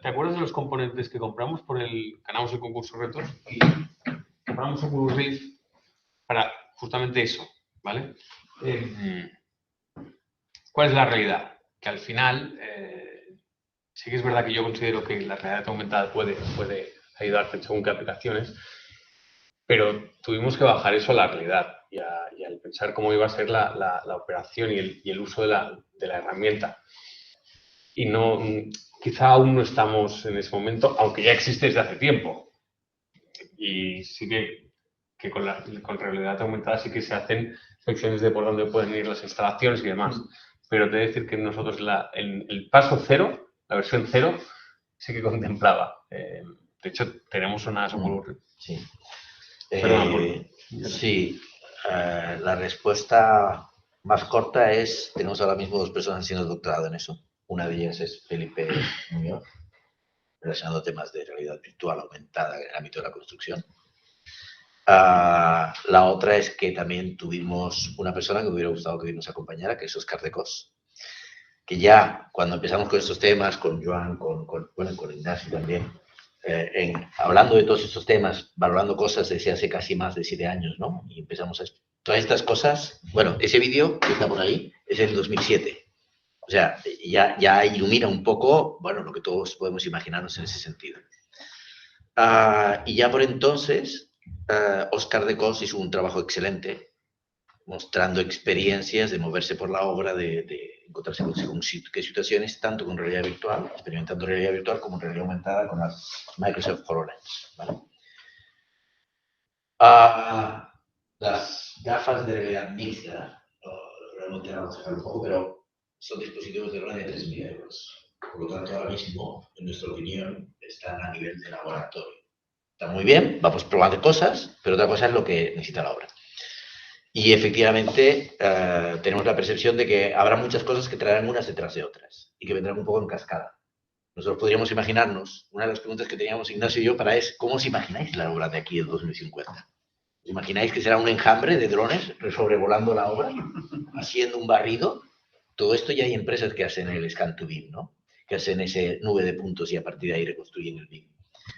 ¿te acuerdas de los componentes que compramos ganamos el concurso retos y compramos un Oculus Rift para justamente eso, ¿vale? ¿Cuál es la realidad? Que al final, sí que es verdad que yo considero que la realidad aumentada puede ayudarte según qué aplicaciones, pero tuvimos que bajar eso a la realidad y al pensar cómo iba a ser la operación y el uso de la herramienta. Y quizá aún no estamos en ese momento, aunque ya existe desde hace tiempo. Y sí que con realidad aumentada sí que se hacen secciones de por dónde pueden ir las instalaciones y demás. Pero te he de decir que nosotros el paso cero, la versión cero, sí que contemplaba. De hecho, tenemos unas Oculus. Sí. Perdón, sí, la respuesta más corta es, tenemos ahora mismo 2 personas haciendo doctorado en eso. Una de ellas es Felipe Muñoz, relacionado a temas de realidad virtual aumentada en el ámbito de la construcción. La otra es que también tuvimos una persona que me hubiera gustado que nos acompañara, que es Óscar de Cos, que ya cuando empezamos con estos temas, con Joan, con Ignacio también, hablando de todos estos temas, valorando cosas desde hace casi más de 7 años, ¿no? Y empezamos a... Todas estas cosas, bueno, ese vídeo que está por ahí es del 2007. O sea, ya ilumina un poco, bueno, lo que todos podemos imaginarnos en ese sentido. Y ya por entonces, Óscar de Cos hizo un trabajo excelente, mostrando experiencias de moverse por la obra, de encontrarse con qué situaciones, tanto con realidad virtual, experimentando realidad virtual, como realidad aumentada con las Microsoft HoloLens, ¿vale? Las gafas de realidad mixta, realmente vamos a dejar un poco, pero son dispositivos de orden de 3.000 euros. Por lo tanto, ahora mismo, en nuestra opinión, están a nivel de laboratorio. Está muy bien, vamos probando cosas, pero otra cosa es lo que necesita la obra. Y efectivamente tenemos la percepción de que habrá muchas cosas que traerán unas detrás de otras y que vendrán un poco en cascada. Nosotros podríamos imaginarnos, una de las preguntas que teníamos Ignacio y yo para es, ¿cómo os imagináis la obra de aquí en 2050? ¿Os imagináis que será un enjambre de drones sobrevolando la obra, haciendo un barrido? Todo esto ya hay empresas que hacen el scan to BIM, ¿no? Que hacen ese nube de puntos y a partir de ahí reconstruyen el BIM,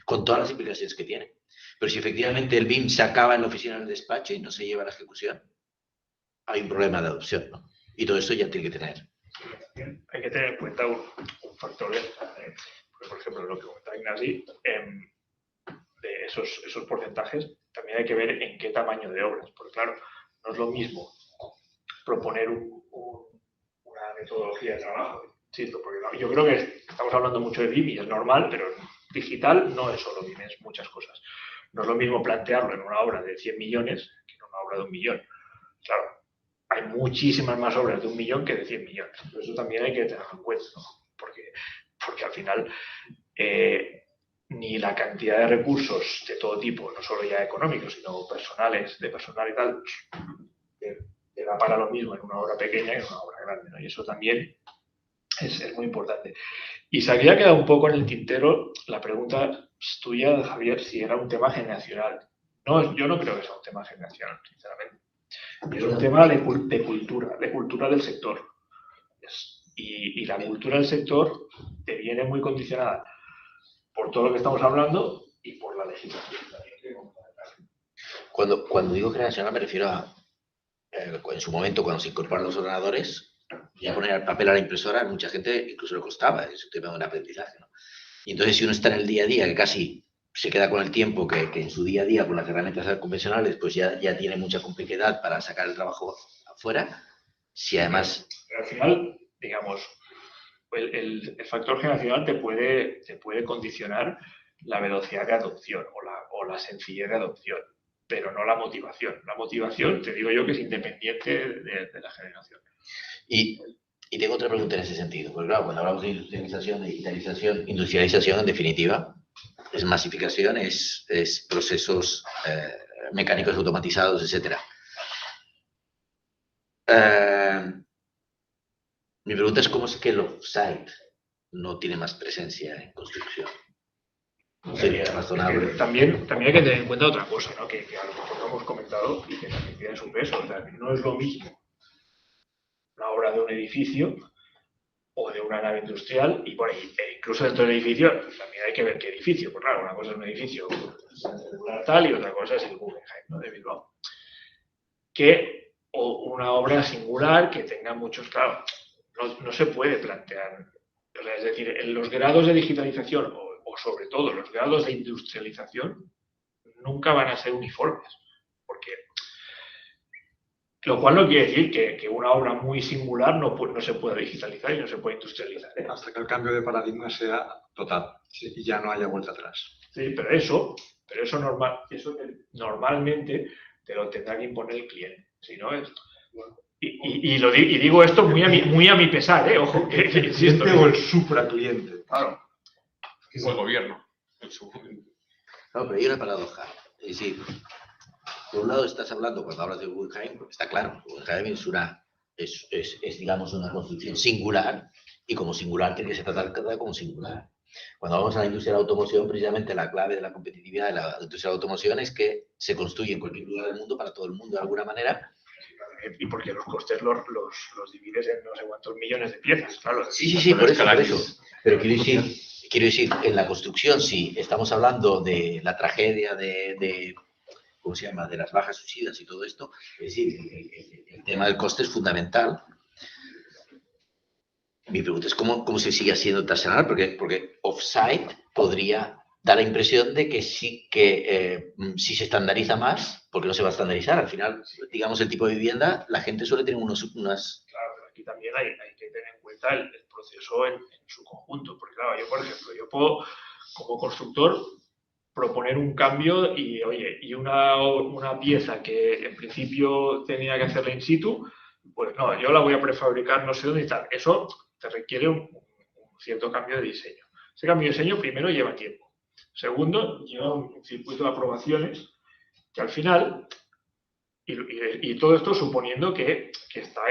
con todas las implicaciones que tiene. Pero si efectivamente el BIM se acaba en la oficina del despacho y no se lleva a la ejecución, hay un problema de adopción, ¿no? Y todo eso ya tiene que tener. Hay que tener en cuenta un factor extra. Porque, por ejemplo, lo que comentaba Ignasi, esos porcentajes, también hay que ver en qué tamaño de obras, porque claro, no es lo mismo proponer una metodología de trabajo, insisto, porque yo creo que estamos hablando mucho de BIM y es normal, pero digital no es solo BIM, es muchas cosas. No es lo mismo plantearlo en una obra de 100 millones que en una obra de 1 millón. Claro, hay muchísimas más obras de 1 millón que de 100 millones. Pero eso también hay que tenerlo en cuenta, ¿no? Porque al final ni la cantidad de recursos de todo tipo, no solo ya económicos, sino personales, de personal y tal, te da para lo mismo en una obra pequeña que en una obra grande, ¿no? Y eso también es muy importante. Y se había quedado un poco en el tintero la pregunta tuya, Javier, si era un tema generacional. No, yo no creo que sea un tema generacional, sinceramente. Es un tema de cultura del sector. Y la cultura del sector te viene muy condicionada por todo lo que estamos hablando y por la legislación también. Cuando digo generacional me refiero a, en su momento, cuando se incorporan los ordenadores, ya poner el papel a la impresora, a mucha gente incluso le costaba, es un tema de un aprendizaje, ¿no? Y entonces si uno está en el día a día, que casi se queda con el tiempo que en su día a día con las herramientas convencionales, pues ya tiene mucha complejidad para sacar el trabajo afuera, si además... Pero al final, digamos, el factor generacional te puede condicionar la velocidad de adopción o la sencillez de adopción, pero no la motivación. La motivación, te digo yo, que es independiente de la generación. Y tengo otra pregunta en ese sentido, porque claro, cuando hablamos de industrialización, de digitalización, industrialización en definitiva es masificación, es procesos mecánicos automatizados, etc. Mi pregunta es cómo es que el off-site no tiene más presencia en construcción. No sería razonable. También hay que tener en cuenta otra cosa, ¿no? Que a lo mejor no hemos comentado y que también tiene su peso. O sea, no es lo mismo una obra de un edificio o de una nave industrial, y por ahí, incluso dentro del edificio también hay que ver qué edificio. Pues claro, una cosa es un edificio tal y otra cosa es el Guggenheim, ¿no? De Bilbao. O una obra singular que tenga muchos, claro, no se puede plantear. O sea, es decir, en los grados de digitalización o sobre todo los grados de industrialización nunca van a ser uniformes, porque lo cual no quiere decir que una obra muy singular no se pueda digitalizar y no se pueda industrializar, ¿eh? Hasta que el cambio de paradigma sea total, ¿sí? Y ya no haya vuelta atrás. Sí, pero eso normalmente te lo tendrá que imponer el cliente. Si no es... Y digo esto muy a mi pesar, ¿eh? Ojo, que insisto. O el supracliente. Claro. Es el gobierno, en su momento. No, pero hay una paradoja. Es decir, por un lado estás hablando, cuando hablas de Guggenheim, porque está claro, Guggenheim es digamos, una construcción singular, y como singular tiene que ser tratada como singular. Cuando vamos a la industria de la automoción, precisamente la clave de la competitividad de la industria de la automoción es que se construye en cualquier lugar del mundo para todo el mundo de alguna manera. Y porque los costes los divides en no sé cuántos millones de piezas, claro. Sí, por eso. Pero quiero decir, en la construcción, si estamos hablando de la tragedia de ¿cómo se llama?, de las bajas suicidas y todo esto, es decir, el tema del coste es fundamental. Mi pregunta es cómo se sigue haciendo artesanal, porque off-site podría dar la impresión de que sí que si se estandariza más, porque no se va a estandarizar. Al final, digamos, el tipo de vivienda, la gente suele tener unas... Claro, pero aquí también hay que tener en cuenta el proceso en su conjunto. Porque claro, yo, por ejemplo, yo puedo, como constructor, proponer un cambio y, oye, y una pieza que en principio tenía que hacerla in situ, pues no, yo la voy a prefabricar no sé dónde y tal. Eso te requiere un cierto cambio de diseño. Ese cambio de diseño primero lleva tiempo. Segundo, lleva un circuito de aprobaciones que al final, y todo esto suponiendo que está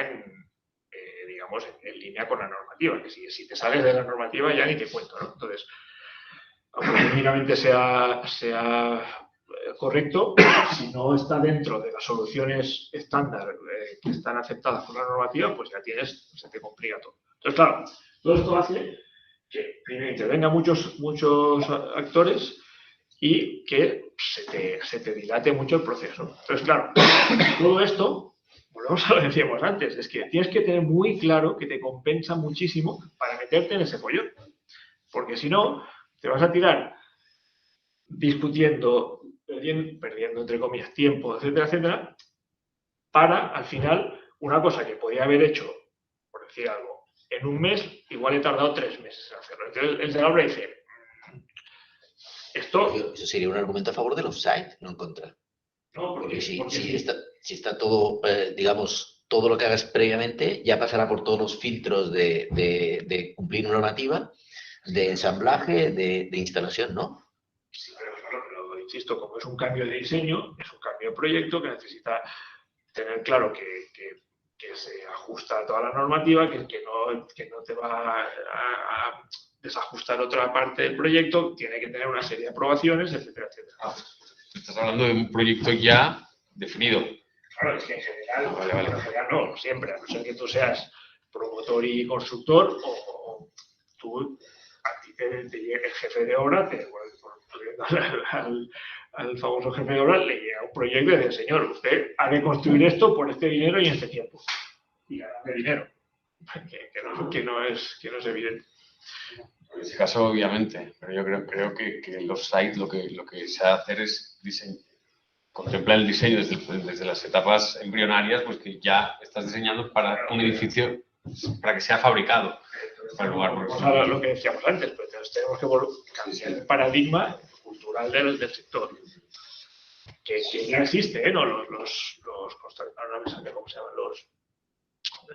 digamos, en línea con la normativa, que si te sales de la normativa ya ni te cuento, ¿no? Entonces, aunque técnicamente sea correcto, si no está dentro de las soluciones estándar que están aceptadas por la normativa, pues ya se te complica todo. Entonces, claro, todo esto hace que primero intervengan muchos actores y que se te dilate mucho el proceso. Entonces, claro, todo esto, volvemos a lo que decíamos antes, es que tienes que tener muy claro que te compensa muchísimo para meterte en ese follón. Porque si no, te vas a tirar discutiendo, perdiendo entre comillas tiempo, etcétera, etcétera, para al final una cosa que podía haber hecho, por decir algo, en un mes, igual he tardado 3 meses en hacerlo. Entonces el de la obra dice, esto... Eso sería un argumento a favor del offsite, no en contra. No, porque si está todo, digamos, todo lo que hagas previamente ya pasará por todos los filtros de cumplir normativa, de ensamblaje, de instalación, ¿no? Sí, pero insisto, como es un cambio de diseño, es un cambio de proyecto que necesita tener claro que se ajusta a toda la normativa, que no te va a desajustar otra parte del proyecto, tiene que tener una serie de aprobaciones, etcétera, etcétera. Estás hablando de un proyecto ya definido. Claro, es que en general, no, siempre, a no ser que tú seas promotor y constructor, o tú, a ti te llega el jefe de obra, al famoso jefe de obra le llega un proyecto y dice, señor, usted ha de construir esto por este dinero y en este tiempo. Y ganarle dinero, que no es evidente. En ese caso, obviamente, pero yo creo que en los sites lo que se ha de hacer es contemplar el diseño desde las etapas embrionarias, pues que ya estás diseñando para un edificio, para que sea fabricado. Para el lugar lo que decíamos antes, pues tenemos que cambiar el paradigma cultural del sector. Que ya existe, ¿no? Los contratos, ahora no me sale cómo se llaman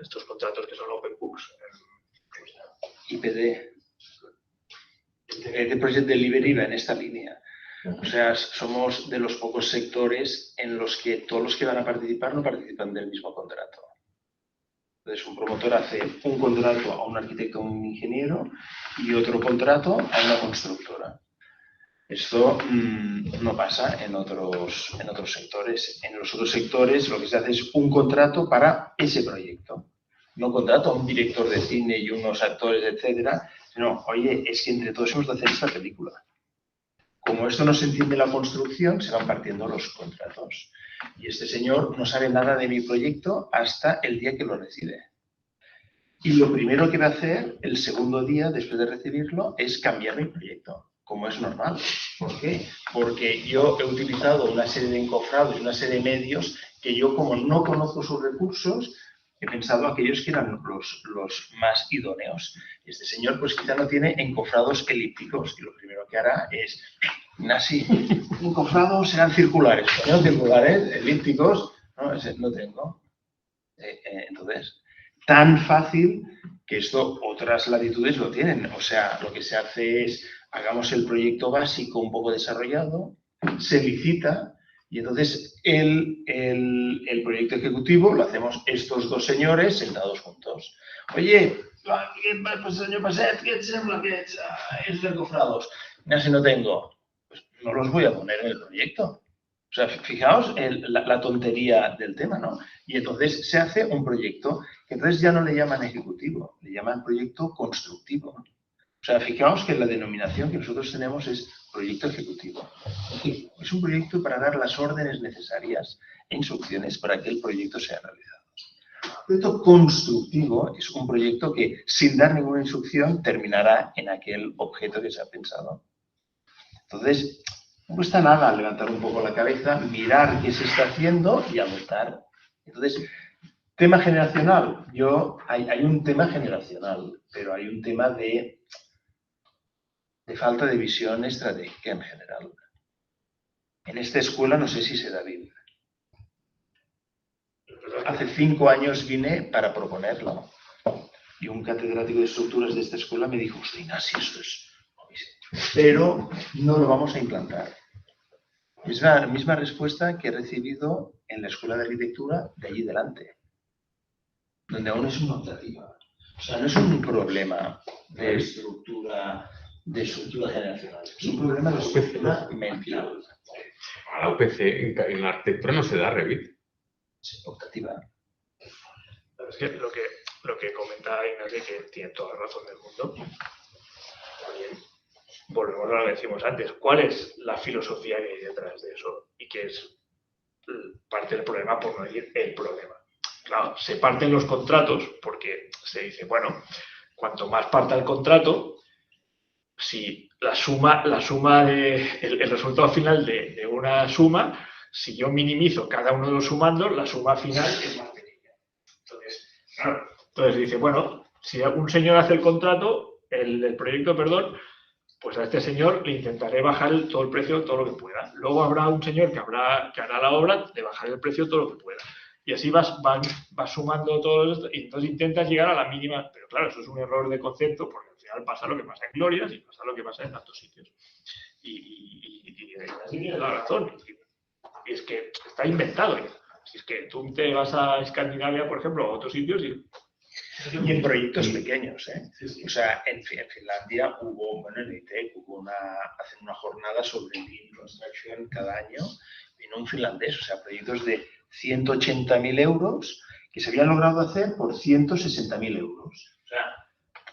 estos contratos que son open books. IPD. De Project Delivery va en esta línea. O sea, somos de los pocos sectores en los que todos los que van a participar no participan del mismo contrato. Entonces, un promotor hace un contrato a un arquitecto o un ingeniero y otro contrato a una constructora. Esto no pasa en otros sectores. En los otros sectores lo que se hace es un contrato para ese proyecto. No contrato a un director de cine y unos actores, etcétera. No, oye, es que entre todos hemos de hacer esta película. Como esto no se entiende la construcción, se van partiendo los contratos. Y este señor no sabe nada de mi proyecto hasta el día que lo recibe. Y lo primero que va a hacer el segundo día, después de recibirlo, es cambiar mi proyecto, como es normal. ¿Por qué? Porque yo he utilizado una serie de encofrados y una serie de medios que yo, como no conozco sus recursos, he pensado aquellos que eran los más idóneos. Este señor, pues quizá no tiene encofrados elípticos y lo primero que hará es, así, encofrados serán circulares. ¿No? Circulares, elípticos, no tengo. Entonces, tan fácil que esto otras latitudes lo tienen. O sea, lo que se hace es, hagamos el proyecto básico un poco desarrollado, se licita. Y entonces el proyecto ejecutivo lo hacemos estos dos señores sentados juntos. Oye, pues senyor Passet, què et sembla aquests encofrados? Mira, si no tengo, pues no los voy a poner en el proyecto. O sea, fijaos la tontería del tema, ¿no? Y entonces se hace un proyecto que entonces ya no le llaman ejecutivo, le llaman proyecto constructivo. O sea, fijaos que la denominación que nosotros tenemos es proyecto ejecutivo. Es un proyecto para dar las órdenes necesarias e instrucciones para que el proyecto sea realizado. El proyecto constructivo es un proyecto que, sin dar ninguna instrucción, terminará en aquel objeto que se ha pensado. Entonces, no cuesta nada levantar un poco la cabeza, mirar qué se está haciendo y adoptar. Entonces, tema generacional. Hay un tema generacional, pero hay un tema de falta de visión estratégica en general. En esta escuela no sé si se da bien. Hace 5 años vine para proponerlo y un catedrático de estructuras de esta escuela me dijo, hostia, Ignacio, esto es... Pero no lo vamos a implantar. Es la misma respuesta que he recibido en la escuela de arquitectura de allí delante, donde aún es una optativa. O sea, no es un problema de estructura generacional. Es un problema de estructura mental. A la UPC en la arquitectura no se da Revit. Sí, optativa. Es que lo que comenta Ignacio, que tiene toda la razón del mundo. También volvemos a lo que decimos antes. ¿Cuál es la filosofía que hay detrás de eso? Y que es parte del problema, por no decir el problema. Claro, se parten los contratos porque se dice, bueno, cuanto más parta el contrato, si la suma el resultado final de una suma, si yo minimizo cada uno de los sumandos, la suma final es más pequeña. Entonces dice, bueno, si un señor hace el contrato, el proyecto, perdón, pues a este señor le intentaré bajar todo el precio, todo lo que pueda. Luego habrá un señor que hará la obra de bajar el precio todo lo que pueda. Y así vas sumando todo esto y entonces intentas llegar a la mínima. Pero claro, eso es un error de concepto porque al final pasa lo que pasa en Glorias y pasa lo que pasa en tantos sitios. Y así tienes la razón. Y es que está inventado ya. Si es que tú te vas a Escandinavia, por ejemplo, a otros sitios y en proyectos pequeños, ¿eh? O sea, en Finlandia en ITEC hacen una jornada sobre Lean Construction cada año. Vino un finlandés, o sea, proyectos de 180.000 euros que se habían logrado hacer por 160.000 euros. O sea,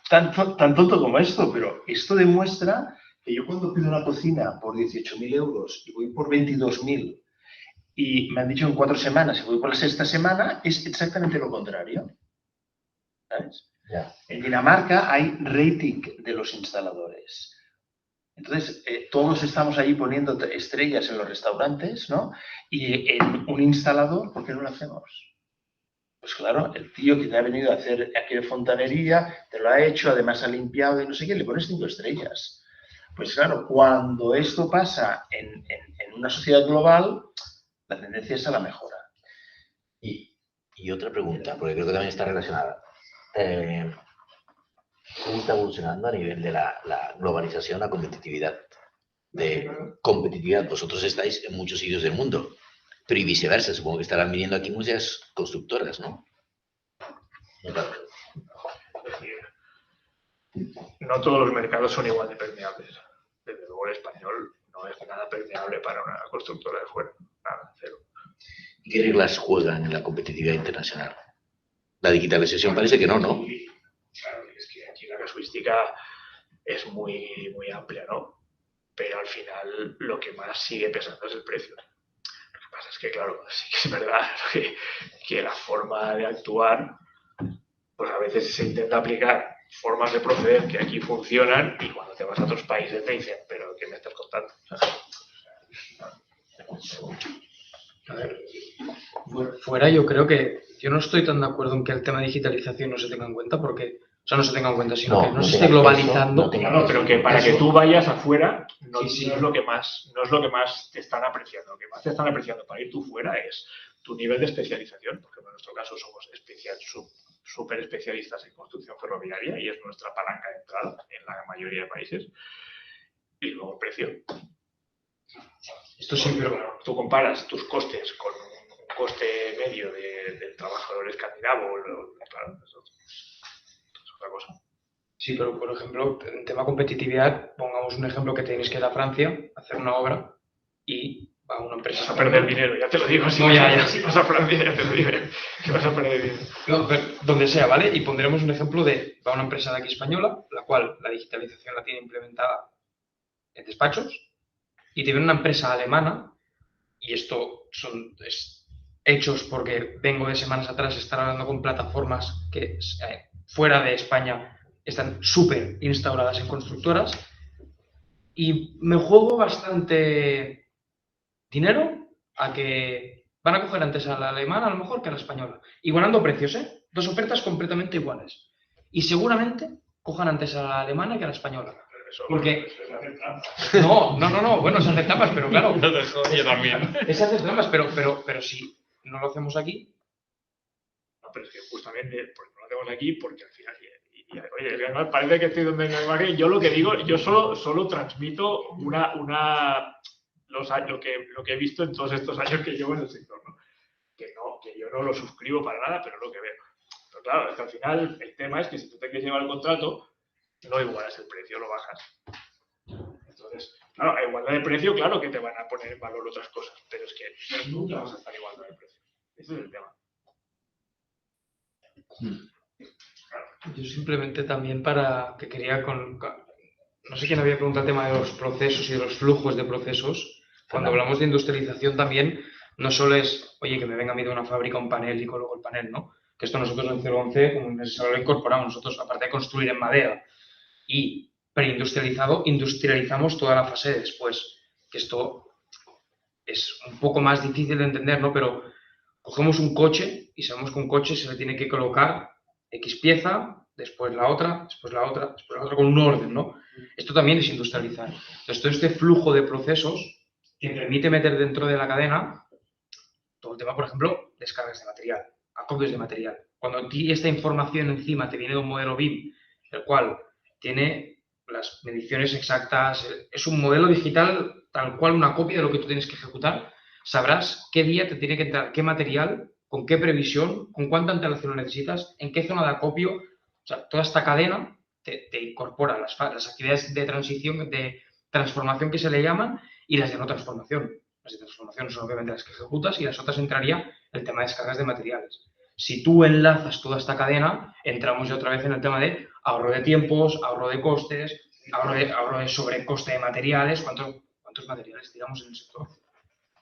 tan tonto como esto, pero esto demuestra que yo cuando pido una cocina por 18.000 euros y voy por 22.000 y me han dicho en 4 semanas y voy por la 6ª semana, es exactamente lo contrario. ¿Sabes? Ya. En Dinamarca hay rating de los instaladores. Entonces, todos estamos ahí poniendo estrellas en los restaurantes, ¿no? Y en un instalador, ¿por qué no lo hacemos? Pues claro, el tío que te ha venido a hacer aquí de fontanería, te lo ha hecho, además ha limpiado y no sé qué, le pones 5 estrellas. Pues claro, cuando esto pasa en una sociedad global, la tendencia es a la mejora. Y otra pregunta, porque creo que también está relacionada. ¿Cómo está evolucionando a nivel de la globalización, la competitividad? Vosotros estáis en muchos sitios del mundo, pero y viceversa, supongo que estarán viniendo aquí muchas constructoras, ¿no? No todos los mercados son igual de permeables. Desde luego el español no es nada permeable para una constructora de fuera. Nada, cero. ¿Qué reglas juegan en la competitividad internacional? La digitalización parece que no, ¿no? Claro, es que aquí la casuística es muy, muy amplia, ¿no? Pero al final lo que más sigue pesando es el precio. Lo que pasa es que, claro, sí que es verdad que la forma de actuar, pues a veces se intenta aplicar formas de proceder que aquí funcionan y cuando te vas a otros países te dicen, pero ¿qué me estás contando? A ver, fuera yo creo que yo no estoy tan de acuerdo en que el tema de digitalización no se tenga en cuenta porque, o sea, no se tenga en cuenta, sino que no se esté globalizando. No, pero que para que tú vayas afuera no es lo que más te están apreciando. Lo que más te están apreciando para ir tú fuera es tu nivel de especialización, porque en nuestro caso somos súper especialistas en construcción ferroviaria y es nuestra palanca de entrada en la mayoría de países. Y luego el precio. Esto sí, pero tú comparas tus costes con un coste medio del trabajador escandinavo, claro, eso es otra cosa. Sí, pero por ejemplo, en tema competitividad, pongamos un ejemplo que tenéis que ir a Francia, hacer una obra y va una empresa. Vas a perder dinero, ya te lo digo. Si vas a Francia, ya te lo digo, que vas a perder dinero. No, pero donde sea, ¿vale? Y pondremos un ejemplo de, va una empresa de aquí española, la cual la digitalización la tiene implementada en despachos, y tiene una empresa alemana, y esto son hechos porque vengo de semanas atrás estar hablando con plataformas que fuera de España están súper instauradas en constructoras, y me juego bastante dinero a que van a coger antes a la alemana a lo mejor que a la española, igualando precios, ¿eh? 2 ofertas completamente iguales, y seguramente cojan antes a la alemana que a la española. Porque no, bueno, se hacen trampas, pero claro. Yo también. Se hacen trampas, pero si no lo hacemos aquí. No, pero es que justamente porque no lo hacemos aquí, porque al final, oye, parece que estoy donde no hay. Yo lo que digo, yo solo transmito lo que he visto en todos estos años que llevo en el sector, ¿no? Que yo no lo suscribo para nada, pero lo que veo. Pero claro, es que al final el tema es que si tú te quieres llevar el contrato, no igualas el precio, lo bajas. Entonces, claro, a igualdad de precio, claro que te van a poner en valor otras cosas, pero es que nunca vas a estar a igualdad de precio. Ese es el tema. Yo simplemente también que quería no sé quién había preguntado el tema de los procesos y de los flujos de procesos. Cuando hablamos de industrialización también, no solo es, oye, que me venga a mí de una fábrica un panel y coloco el panel, ¿no? Que esto nosotros en 011, como en el salón lo incorporamos, nosotros aparte de construir en madera y preindustrializado, industrializamos toda la fase de después. Que esto es un poco más difícil de entender, ¿no? Pero cogemos un coche y sabemos que un coche se le tiene que colocar X pieza, después la otra, después la otra, después la otra, con un orden, ¿no? Esto también es industrializar. Entonces, todo este flujo de procesos que permite meter dentro de la cadena todo el tema, por ejemplo, descargas de material, acopios de material. Cuando a ti esta información encima te viene de un modelo BIM, el cual tiene las mediciones exactas, es un modelo digital tal cual una copia de lo que tú tienes que ejecutar, sabrás qué día te tiene que entrar, qué material, con qué previsión, con cuánta antelación lo necesitas, en qué zona de acopio. O sea, toda esta cadena te incorpora las actividades de transición, de transformación que se le llaman, y las de no transformación. Las de transformación son obviamente las que ejecutas y las otras entraría el tema de descargas de materiales. Si tú enlazas toda esta cadena, entramos ya otra vez en el tema de ahorro de tiempos, ahorro de costes, ahorro de sobrecoste de materiales. ¿Cuántos materiales tiramos en el sector?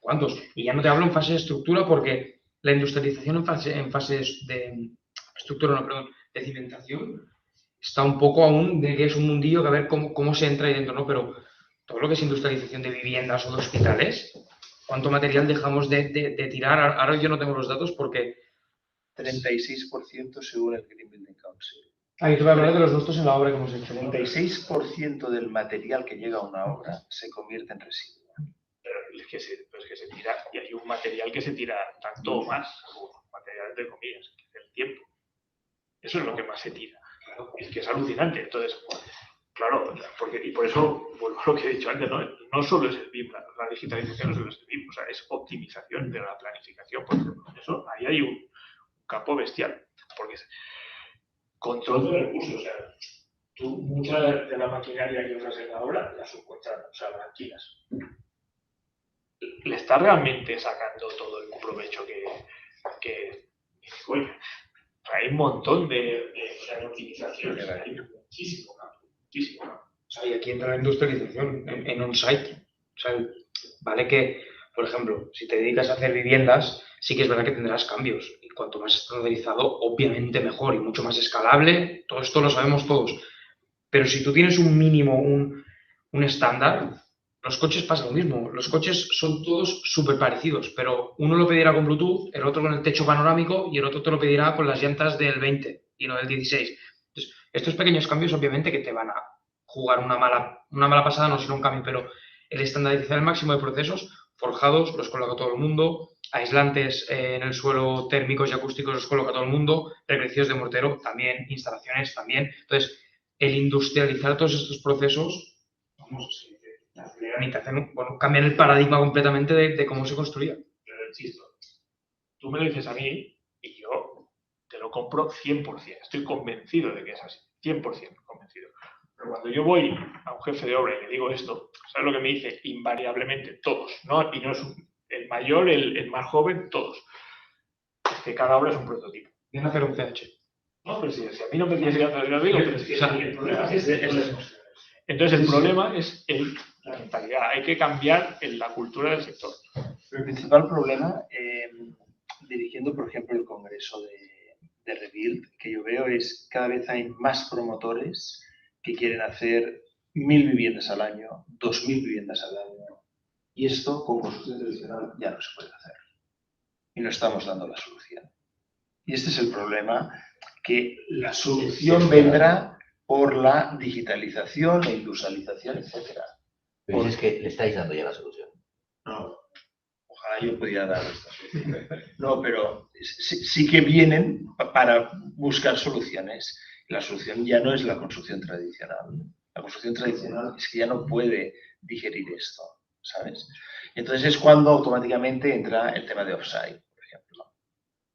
¿Cuántos? Y ya no te hablo en fase de estructura, porque la industrialización en fases de estructura, no, perdón, de cimentación, está un poco aún de que es un mundillo que a ver cómo se entra ahí dentro, ¿no? Pero todo lo que es industrialización de viviendas o de hospitales, ¿cuánto material dejamos de tirar? Ahora yo no tengo los datos porque... 36% según el Green Building Council. Ahí te voy a hablar de los nuestros en la obra que hemos hecho. 36% del material que llega a una obra se convierte en residuo. Pero es que se tira, y hay un material que se tira tanto o más, un material de comillas, que es el tiempo. Eso es lo que más se tira. Claro, es que es alucinante. Entonces, claro, y por eso, vuelvo a lo que he dicho antes, no solo es el BIM, la digitalización no solo es el BIM, o sea, es optimización de la planificación, por ejemplo. Eso, ahí hay un campo bestial, porque es control de recursos. O sea, tú mucha de la maquinaria que usas en la obra la subcontratas, o sea, la alquilas. Le está realmente sacando todo el provecho que oye, hay un montón de optimizaciones, hay muchísimo. O sea, y aquí entra la industrialización en on-site. O sea, vale que, por ejemplo, si te dedicas a hacer viviendas, sí que es verdad que tendrás cambios. Y cuanto más estandarizado, obviamente mejor y mucho más escalable. Todo esto lo sabemos todos. Pero si tú tienes un mínimo, un estándar, los coches pasa lo mismo. Los coches son todos súper parecidos, pero uno lo pedirá con Bluetooth, el otro con el techo panorámico y el otro te lo pedirá con las llantas del 20 y no del 16. Entonces, estos pequeños cambios obviamente que te van a jugar una mala pasada, no sino un cambio, pero el estandarizar el máximo de procesos, forjados los coloca todo el mundo, aislantes en el suelo térmicos y acústicos los coloca todo el mundo, precrecidos de mortero también, instalaciones también. Entonces, el industrializar todos estos procesos, vamos, cambian el paradigma completamente de cómo se construía. Pero insisto, tú me lo dices a mí y yo te lo compro 100%. Estoy convencido de que es así, 100% convencido. Pero cuando yo voy a un jefe de obra y le digo esto, ¿sabes lo que me dice? Invariablemente, todos, ¿no? Y no es el mayor, el más joven, todos. Es que cada obra es un prototipo. Viene a hacer un CH. No, pero si a mí no me quieres ir a hacer, lo digo, pero es que el problema es entonces el problema es la mentalidad. Hay que cambiar la cultura del sector. El principal problema, dirigiendo por ejemplo el congreso de Rebuild, que yo veo es cada vez hay más promotores que quieren hacer 1.000 viviendas al año, 2.000 viviendas al año. Y esto con construcción tradicional ya no se puede hacer. Y no estamos dando la solución. Y este es el problema, que la solución vendrá por la digitalización, la industrialización, etc. Pero es que le estáis dando ya la solución. No, ojalá yo pudiera dar esta solución. No, pero sí que vienen para buscar soluciones. La solución ya no es la construcción tradicional. La construcción tradicional es que ya no puede digerir esto, ¿sabes? Entonces es cuando automáticamente entra el tema de offsite, por ejemplo.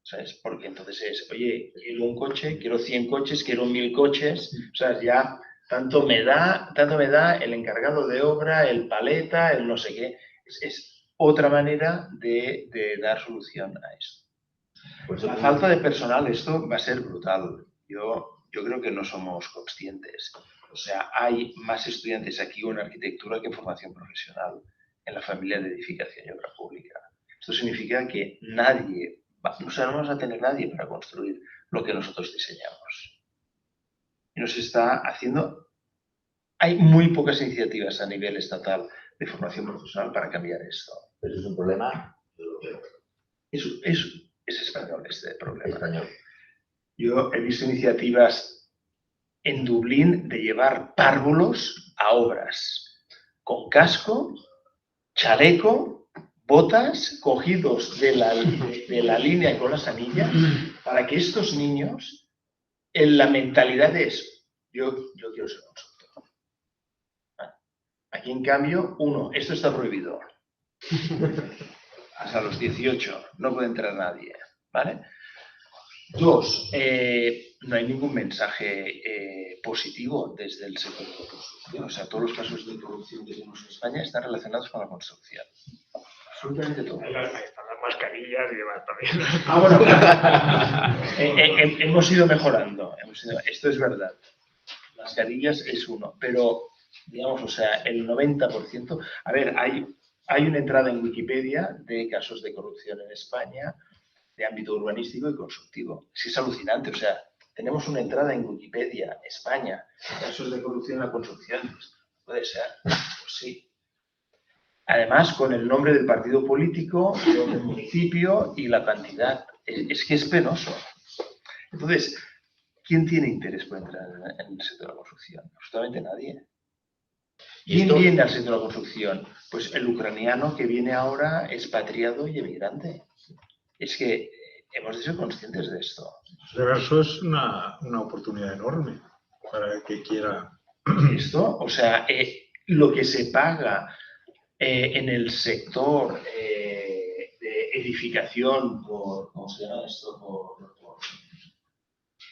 ¿Sabes? Porque entonces es, oye, quiero un coche, quiero 100 coches, quiero 1.000 coches, o sea, ya tanto me da el encargado de obra, el paleta, el no sé qué. Es otra manera de dar solución a esto. Pues la falta de personal, esto va a ser brutal. Yo creo que no somos conscientes. O sea, hay más estudiantes aquí en arquitectura que en formación profesional en la familia de edificación y obra pública. Esto significa que no vamos a tener nadie para construir lo que nosotros diseñamos. Y nos está haciendo hay muy pocas iniciativas a nivel estatal de formación profesional para cambiar esto. Pero es un problema europeo. Es español este problema. Español. Yo he visto iniciativas en Dublín de llevar párvulos a obras, con casco, chaleco, botas, cogidos de la línea con las anillas, para que estos niños, en la mentalidad es, yo quiero ser consultor. Aquí, en cambio, esto está prohibido. Hasta los 18, no puede entrar nadie, ¿vale? 2, no hay ningún mensaje positivo desde el sector de la construcción. O sea, todos los casos de corrupción que tenemos en España están relacionados con la construcción. Absolutamente todo. Ahí están las mascarillas y demás también. Bueno, hemos ido mejorando. Esto es verdad. Mascarillas es uno, pero, digamos, o sea, el 90%... A ver, hay una entrada en Wikipedia de casos de corrupción en España, de ámbito urbanístico y constructivo. Es alucinante, o sea, tenemos una entrada en Wikipedia, España, casos de corrupción en la construcción. ¿Puede ser? Pues sí. Además, con el nombre del partido político, del municipio y la cantidad. Es que es penoso. Entonces, ¿quién tiene interés por entrar en el sector de la construcción? Absolutamente nadie. ¿Quién viene al sector de la construcción? Pues el ucraniano que viene ahora expatriado y emigrante. Es que hemos de ser conscientes de esto. Pero eso es una oportunidad enorme para el que quiera. Esto, o sea, lo que se paga en el sector de edificación ¿cómo se llama esto?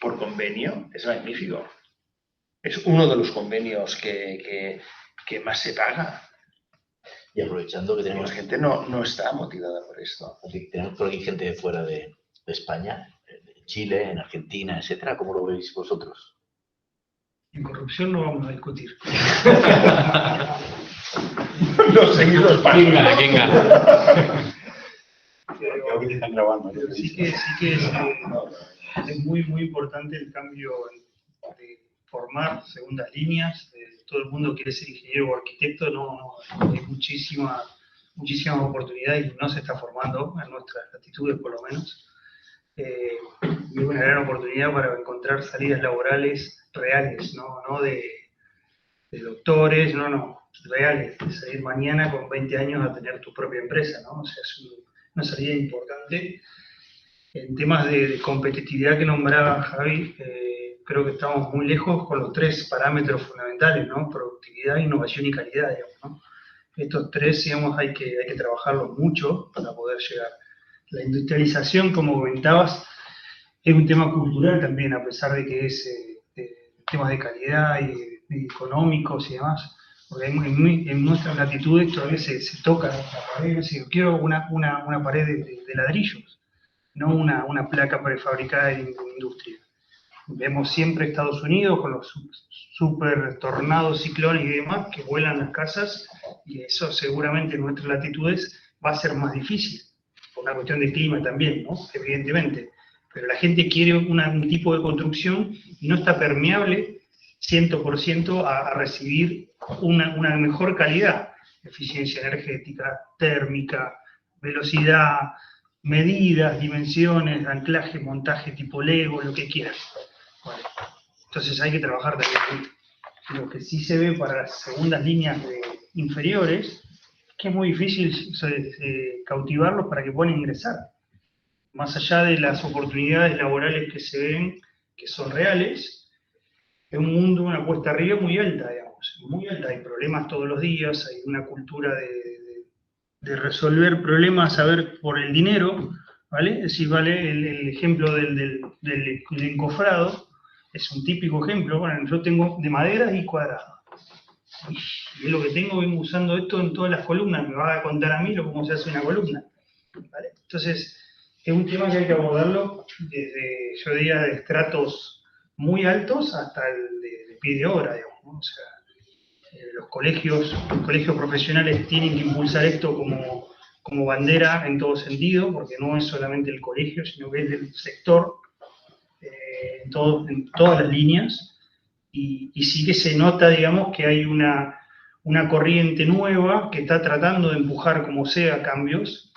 Por convenio, es magnífico. Es uno de los convenios que más se paga. Y aprovechando que tenemos... La gente no está motivada por esto. Tenemos por aquí gente de fuera de España, en Chile, en Argentina, etcétera. ¿Cómo lo veis vosotros? En corrupción no vamos a discutir. Los seguidos ¿Quién gana? Están grabando. Sí que es muy importante el cambio de formar segundas líneas. Todo el mundo quiere ser ingeniero o arquitecto, hay muchísimas oportunidades y no se está formando en nuestras latitudes por lo menos. Y una gran oportunidad para encontrar salidas laborales reales, no de doctores, reales, de salir mañana con 20 años a tener tu propia empresa, ¿no? O sea, es una salida importante. En temas de competitividad que nombraba Javi, creo que estamos muy lejos con los 3 parámetros fundamentales, ¿no? Productividad, innovación y calidad, digamos, ¿no? Estos 3, digamos, hay que trabajarlos mucho para poder llegar. La industrialización, como comentabas, es un tema cultural también, a pesar de que es temas de calidad y económicos y demás. Porque en nuestras latitudes todavía se toca la pared, es decir, quiero una pared de ladrillos, no una placa prefabricada de industria. Vemos siempre Estados Unidos con los super tornados, ciclones y demás que vuelan las casas, y eso seguramente en nuestras latitudes va a ser más difícil, por una cuestión de clima también, ¿no? Evidentemente. Pero la gente quiere un tipo de construcción y no está permeable 100% a recibir una mejor calidad, eficiencia energética, térmica, velocidad, medidas, dimensiones, anclaje, montaje tipo Lego, lo que quieras. Vale. Entonces hay que trabajar también. Lo que sí se ve para las segundas líneas inferiores es que es muy difícil cautivarlos para que puedan ingresar. Más allá de las oportunidades laborales que se ven, que son reales, es un mundo, una cuesta arriba muy alta, digamos, muy alta. Hay problemas todos los días, hay una cultura de resolver problemas, a ver, por el dinero, ¿vale? Es decir, ¿vale? El ejemplo del encofrado es un típico ejemplo. Bueno, yo tengo de madera y cuadrado. Y es lo que tengo, vengo usando esto en todas las columnas, me va a contar a mí cómo se hace una columna, ¿vale? Entonces, es un tema que hay que abordarlo desde, yo diría, de estratos muy altos hasta el de pie de obra, digamos, ¿no? O sea, los colegios profesionales tienen que impulsar esto como bandera en todo sentido, porque no es solamente el colegio, sino que es del sector en todas las líneas, y sí que se nota, digamos, que hay una corriente nueva que está tratando de empujar como sea cambios,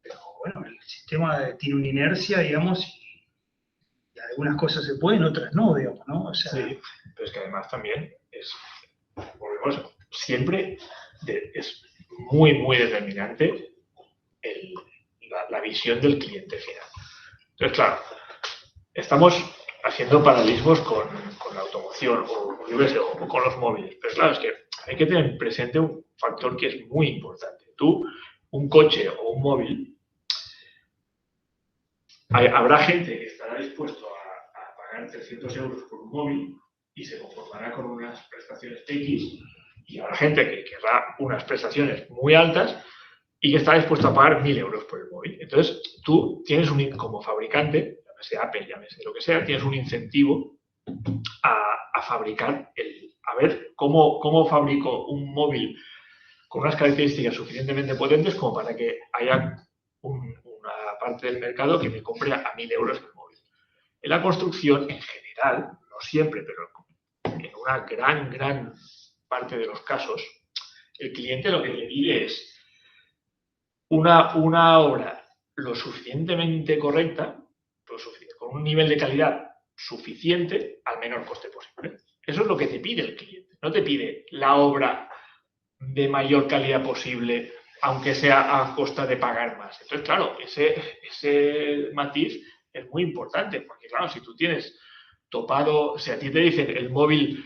pero bueno, el sistema tiene una inercia, digamos, y algunas cosas se pueden, otras no, digamos, ¿no? O sea, Sí, pero es que además también volvemos, siempre es muy, muy determinante la visión del cliente final. Entonces, claro, estamos haciendo paralelismos con la automoción o con los móviles, pero claro, es que hay que tener presente un factor que es muy importante. Tú, un coche o un móvil, habrá gente que estará dispuesto a pagar 300 euros por un móvil y se conformará con unas prestaciones X, y habrá gente que querrá unas prestaciones muy altas y que está dispuesto a pagar 1.000 euros por el móvil. Entonces, tú tienes como fabricante, llámese Apple, llámese lo que sea, tienes un incentivo a fabricar, a ver cómo fabrico un móvil con unas características suficientemente potentes como para que haya una parte del mercado que me compre a 1.000 euros el móvil. En la construcción, en general, no siempre, pero en una gran parte de los casos, el cliente lo que le pide es una obra lo suficientemente correcta, con un nivel de calidad suficiente al menor coste posible. Eso es lo que te pide el cliente. No te pide la obra de mayor calidad posible, aunque sea a costa de pagar más. Entonces, claro, ese matiz es muy importante, porque claro, si tú tienes topado, si a ti te dicen el móvil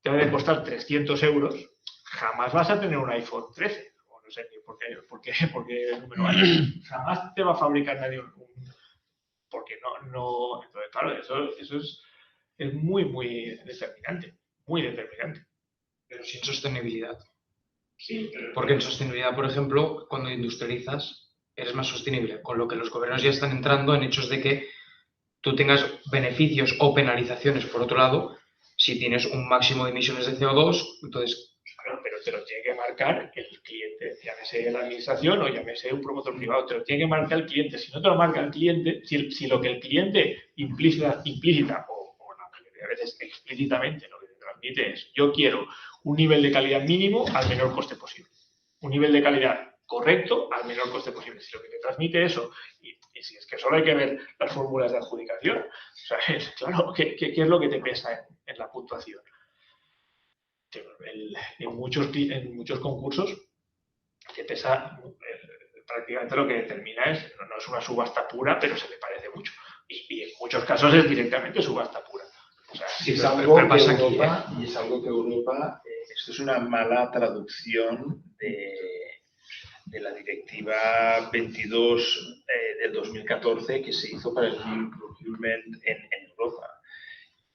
te va a costar 300 euros, jamás vas a tener un iPhone 13. No sé ni por qué número hay. Jamás te va a fabricar nadie porque no. Entonces, claro, eso es muy determinante. Muy determinante. Pero sin sostenibilidad. Sí, porque en sostenibilidad, por ejemplo, cuando industrializas, eres más sostenible, con lo que los gobiernos ya están entrando en hechos de que tú tengas beneficios o penalizaciones, por otro lado, si tienes un máximo de emisiones de CO2, entonces... Claro, pero te lo tiene que marcar el cliente, llámese la administración o llámese un promotor privado, te lo tiene que marcar el cliente. Si no te lo marca el cliente, si lo que el cliente implícita o la mayoría de veces explícitamente lo que te transmite es yo quiero un nivel de calidad mínimo al menor coste posible. Un nivel de calidad correcto al menor coste posible. Si lo que te transmite eso, y si es que solo hay que ver las fórmulas de adjudicación, o sea, claro, ¿qué es lo que te pesa en la puntuación? En muchos concursos te pesa prácticamente lo que determina no es una subasta pura, pero se le parece mucho. Y en muchos casos es directamente subasta pura. O sea, es algo que Europa, esto es una mala traducción de la directiva 22 del 2014 que se hizo para el Green Procurement en Europa,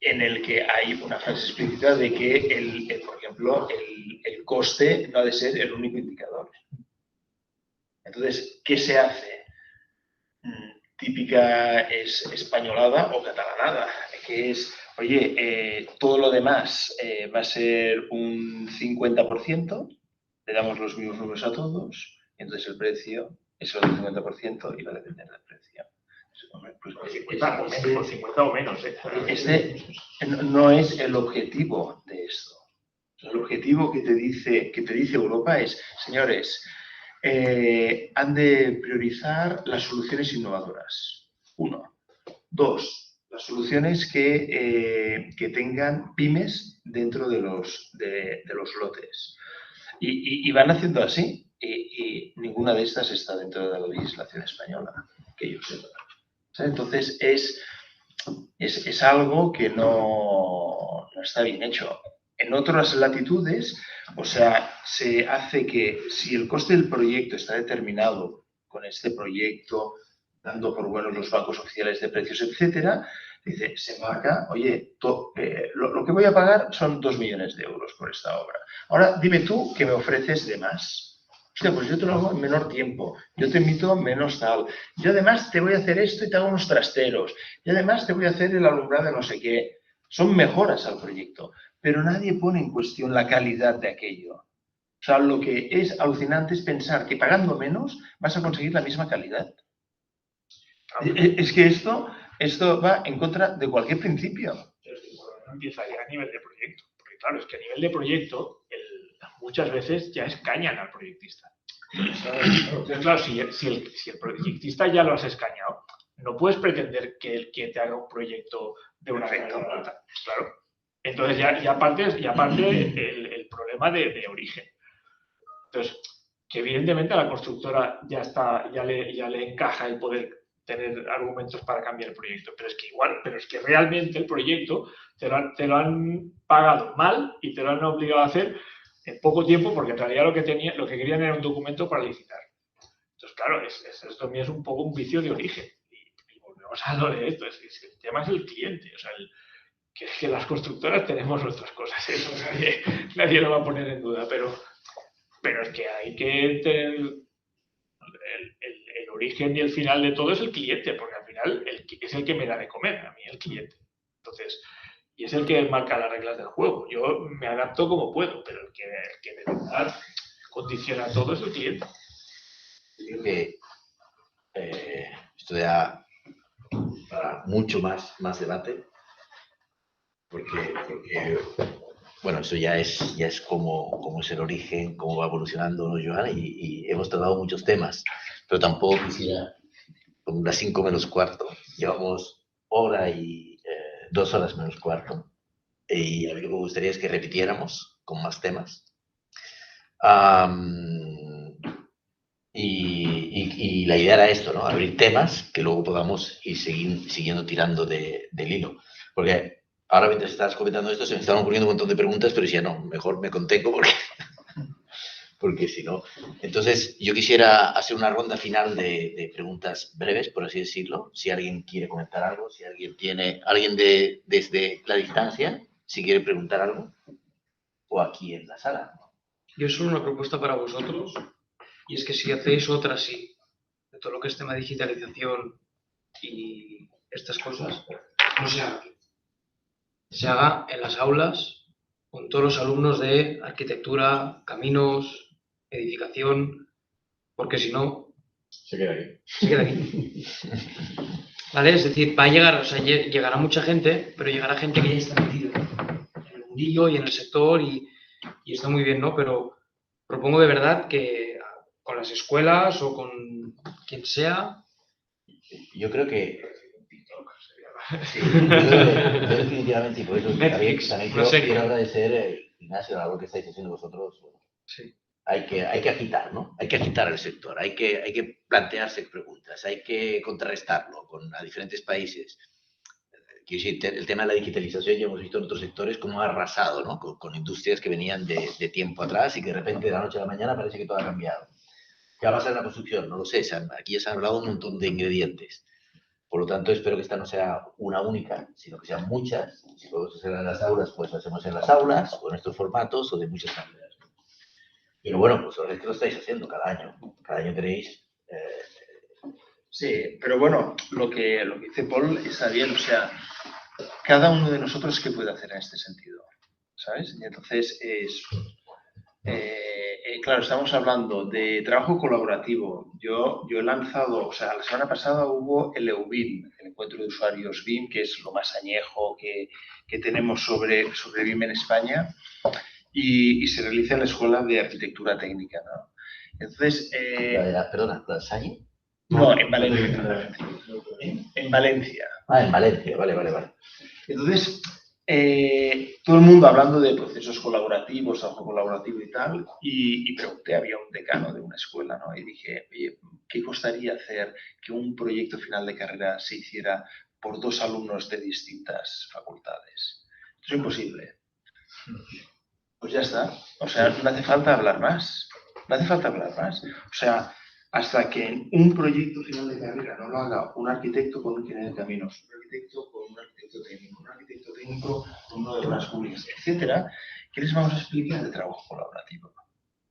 en el que hay una frase explícita de que, por ejemplo, el coste no ha de ser el único indicador. Entonces, ¿qué se hace? Típica es españolada o catalanada, que es, oye, todo lo demás va a ser un 50%, le damos los mismos números a todos, y entonces el precio es el 50% y va a depender del precio. Pues, 50 o menos. Este no es el objetivo de esto. El objetivo que te dice Europa es, señores, han de priorizar las soluciones innovadoras. 1. 2. Las soluciones que tengan pymes dentro de los lotes. Y van haciendo así. Y ninguna de estas está dentro de la legislación española, que yo sepa. Entonces, es algo que no está bien hecho. En otras latitudes, o sea, se hace que si el coste del proyecto está determinado con este proyecto, dando por buenos los bancos oficiales de precios, etcétera, dice, se marca, oye, lo que voy a pagar son 2 millones de euros por esta obra. Ahora, dime tú qué me ofreces de más. Hostia, pues yo te lo hago en menor tiempo, yo te emito menos tal, yo además te voy a hacer esto y te hago unos trasteros, y además te voy a hacer el alumbrado de no sé qué. Son mejoras al proyecto, pero nadie pone en cuestión la calidad de aquello. O sea, lo que es alucinante es pensar que pagando menos vas a conseguir la misma calidad. Es que esto va en contra de cualquier principio. empieza ya a nivel de proyecto. Porque claro, es que a nivel de proyecto muchas veces ya escañan al proyectista. Entonces, claro, si el proyectista ya lo has escañado, no puedes pretender que él te haga un proyecto de una plata. Claro. Entonces ya parte el problema de origen. Entonces, que evidentemente a la constructora ya le encaja el poder tener argumentos para cambiar el proyecto, pero es que realmente el proyecto te lo han pagado mal y te lo han obligado a hacer en poco tiempo, porque en realidad lo que querían era un documento para licitar. Entonces, claro, esto también es un poco un vicio de origen. Y volvemos a lo de esto, el tema es el cliente, o sea, que las constructoras tenemos nuestras cosas, eso nadie lo va a poner en duda, pero es que hay que tener el origen y el final de todo es el cliente, porque al final es el que me da de comer, a mí el cliente. Entonces, y es el que marca las reglas del juego. Yo me adapto como puedo, pero el que de verdad condiciona todo es el cliente. Yo creo que esto da para mucho más debate, porque bueno, eso ya es como es el origen, cómo va evolucionando, ¿no, Joan? Y hemos tratado muchos temas, pero tampoco quisiera, con las 5 menos cuarto, llevamos hora y 2 horas menos cuarto, y a mí lo que me gustaría es que repitiéramos con más temas. Y la idea era esto, ¿no? Abrir temas que luego podamos ir siguiendo tirando del hilo. Porque ahora, mientras estabas comentando esto, se me estaban ocurriendo un montón de preguntas, pero decía, no, mejor me contengo porque si no... Entonces, yo quisiera hacer una ronda final de preguntas breves, por así decirlo. Si alguien quiere comentar algo, si alguien desde la distancia, si quiere preguntar algo, o aquí en la sala. Yo solo una propuesta para vosotros, y es que si hacéis otra así, de todo lo que es tema de digitalización y estas cosas, no se haga aquí. Se haga en las aulas con todos los alumnos de arquitectura, caminos, edificación, porque si no... Se queda aquí. Se queda aquí. ¿Vale? Es decir, va a llegar, o sea, llegará mucha gente, pero llegará gente que ya está metida en el mundillo y en el sector y está muy bien, ¿no? Pero propongo de verdad que con las escuelas o con quien sea... Yo creo que... Sí, yo definitivamente, y por eso también quiero agradecer, Ignacio, algo que estáis haciendo vosotros. Bueno, sí. Hay que agitar, ¿no? Hay que agitar el sector, hay que plantearse preguntas, hay que contrarrestarlo a diferentes países. Quiero decir, el tema de la digitalización ya hemos visto en otros sectores cómo ha arrasado, ¿no? Con industrias que venían de tiempo atrás y que de repente de la noche a la mañana parece que todo ha cambiado. ¿Qué va a pasar en la construcción? No lo sé, aquí ya se han hablado un montón de ingredientes. Por lo tanto, espero que esta no sea una única, sino que sean muchas. Si podemos hacer en las aulas, pues lo hacemos en las aulas, o en estos formatos, o de muchas maneras. Pero bueno, pues ahora es que lo estáis haciendo cada año. Cada año tenéis... Sí, pero bueno, lo que dice Paul está bien, o sea, cada uno de nosotros, ¿qué puede hacer en este sentido? ¿Sabes? Y entonces claro, estamos hablando de trabajo colaborativo. Yo he lanzado, o sea, la semana pasada hubo el EUBIM, el encuentro de usuarios BIM, que es lo más añejo que tenemos sobre BIM en España, y se realiza en la Escuela de Arquitectura Técnica, ¿no? Entonces... perdona, ¿la Salle? No, en Valencia. En Valencia. Ah, en Valencia, vale. Entonces, todo el mundo hablando de procesos colaborativos, trabajo colaborativo y tal, y pregunté, había un decano de una escuela, ¿no? Y dije, oye, ¿qué costaría hacer que un proyecto final de carrera se hiciera por 2 alumnos de distintas facultades? Es imposible. Pues ya está. O sea, no hace falta hablar más. No hace falta hablar más. O sea, hasta que en un proyecto final de carrera no lo haga un arquitecto con un ingeniero de caminos, un arquitecto con un arquitecto técnico con uno de obras públicas, etcétera, ¿qué les vamos a explicar de trabajo colaborativo?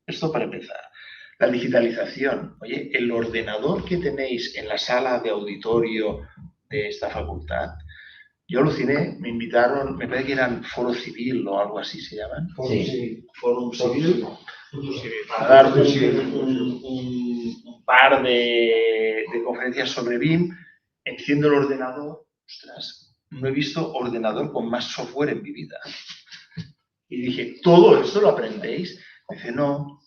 Esto para empezar. La digitalización. Oye, el ordenador que tenéis en la sala de auditorio de esta facultad, yo aluciné, me invitaron, me parece que eran Foro Civil o algo así se llaman. Foro Civil. Para dar un par de conferencias sobre BIM, enciendo el ordenador, ostras, no he visto ordenador con más software en mi vida. Y dije, ¿todo esto lo aprendéis? Dice, no,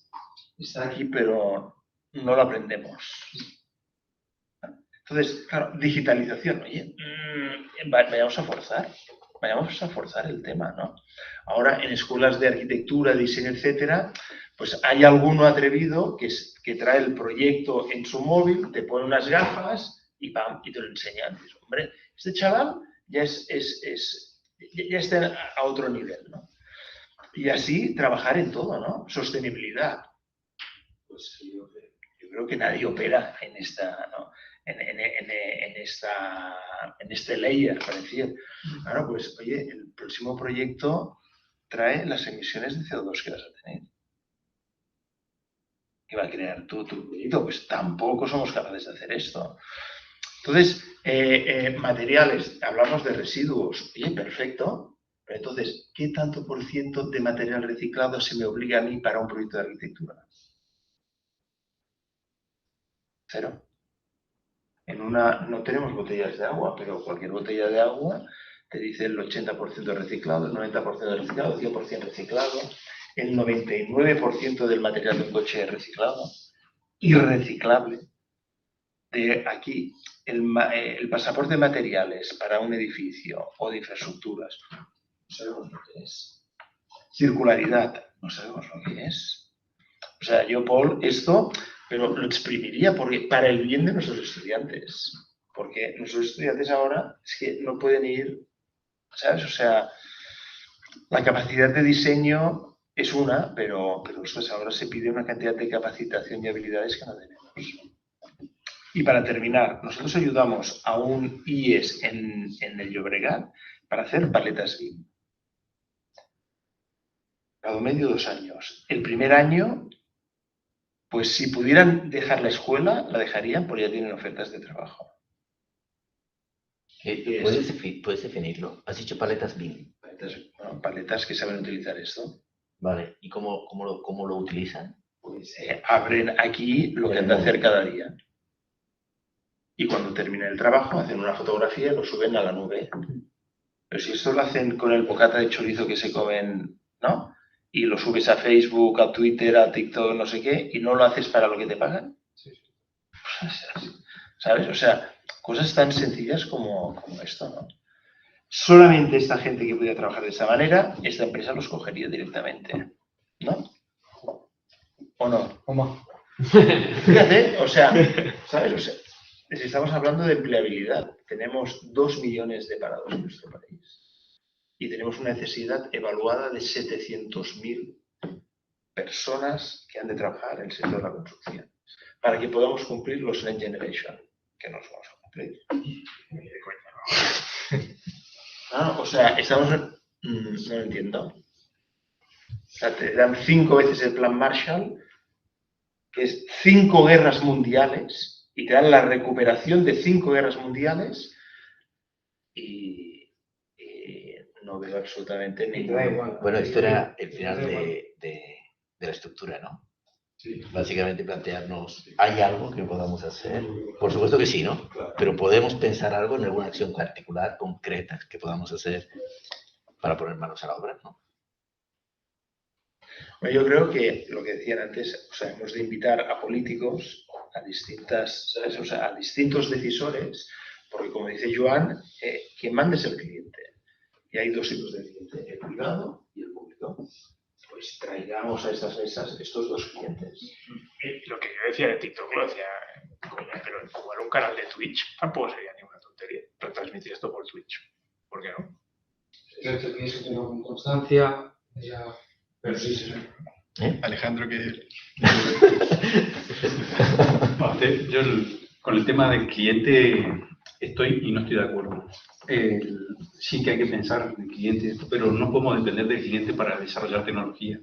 está aquí, pero no lo aprendemos. Entonces, claro, digitalización, oye, vayamos a forzar el tema, ¿no? Ahora, en escuelas de arquitectura, diseño, etcétera, pues hay alguno atrevido que trae el proyecto en su móvil, te pone unas gafas y ¡pam! Y te lo enseñan. Dices, hombre, este chaval ya está a otro nivel, ¿no? Y así trabajar en todo, ¿no? Sostenibilidad. Pues yo creo que nadie opera en esta, ¿no? en este layer, para decir. Claro, pues, oye, el próximo proyecto trae las emisiones de CO2 que vas a tener. ¿Qué va a crear tu proyecto? Pues tampoco somos capaces de hacer esto. Entonces, materiales, hablamos de residuos. Oye, perfecto. Pero entonces, ¿qué tanto por ciento de material reciclado se me obliga a mí para un proyecto de arquitectura? 0. No tenemos botellas de agua, pero cualquier botella de agua te dice el 80% reciclado, el 90% reciclado, el 100% reciclado, el 99% del material de un coche es reciclado y reciclable. De aquí, el pasaporte de materiales para un edificio o de infraestructuras, no sabemos lo que es. Circularidad, no sabemos lo que es. O sea, yo, Paul, esto, pero lo exprimiría para el bien de nuestros estudiantes. Porque nuestros estudiantes ahora es que no pueden ir, ¿sabes? O sea, la capacidad de diseño es una, pero pues ahora se pide una cantidad de capacitación y habilidades que no tenemos. Y para terminar, nosotros ayudamos a un IES en el Llobregat para hacer paletas BIM. Cada medio 2 años. El primer año, pues si pudieran dejar la escuela, la dejarían porque ya tienen ofertas de trabajo. ¿Puedes definirlo? ¿Has dicho paletas BIM? Paletas que saben utilizar esto. Vale. ¿Y cómo lo utilizan? Pues abren aquí lo que han de hacer cada día. Y cuando terminen el trabajo, hacen una fotografía y lo suben a la nube. Pero si esto lo hacen con el bocata de chorizo que se comen, ¿no? Y lo subes a Facebook, a Twitter, a TikTok, no sé qué, y no lo haces para lo que te pagan. ¿Sabes? O sea, cosas tan sencillas como esto, ¿no? Solamente esta gente que pudiera trabajar de esa manera, esta empresa los cogería directamente, ¿no? ¿O no? ¿Cómo? Fíjate, o sea, ¿sabes? O sea, si estamos hablando de empleabilidad, tenemos 2 millones de parados en nuestro país y tenemos una necesidad evaluada de 700.000 personas que han de trabajar en el sector de la construcción para que podamos cumplir los Next Generation, que no los vamos a cumplir. O sea, estamos... No lo entiendo. O sea, te dan 5 veces el plan Marshall, que es 5 guerras mundiales, y te dan la recuperación de 5 guerras mundiales y no veo absolutamente ningún... Bueno, esto era el final de la estructura, ¿no? Sí. Básicamente plantearnos, ¿hay algo que podamos hacer? Por supuesto que sí, ¿no? Pero podemos pensar algo en alguna acción particular, concreta, que podamos hacer para poner manos a la obra, ¿no? Bueno, yo creo que lo que decían antes, o sea, hemos de invitar a políticos, a distintas, ¿sabes? O sea, a distintos decisores, porque como dice Joan, quien manda es el cliente. Y hay 2 tipos de cliente, el privado y el público. Pues traigamos a estas mesas estos 2 clientes. Lo que yo decía de TikTok lo decía, pero igual un canal de Twitch tampoco sería ninguna tontería retransmitir esto por Twitch. ¿Por qué no? Creo que tienes que tener con constancia. Ya... Pero sí, sí. Alejandro, que... Yo con el tema del cliente estoy y no estoy de acuerdo. Sí que hay que pensar en el cliente, pero no podemos depender del cliente para desarrollar tecnología.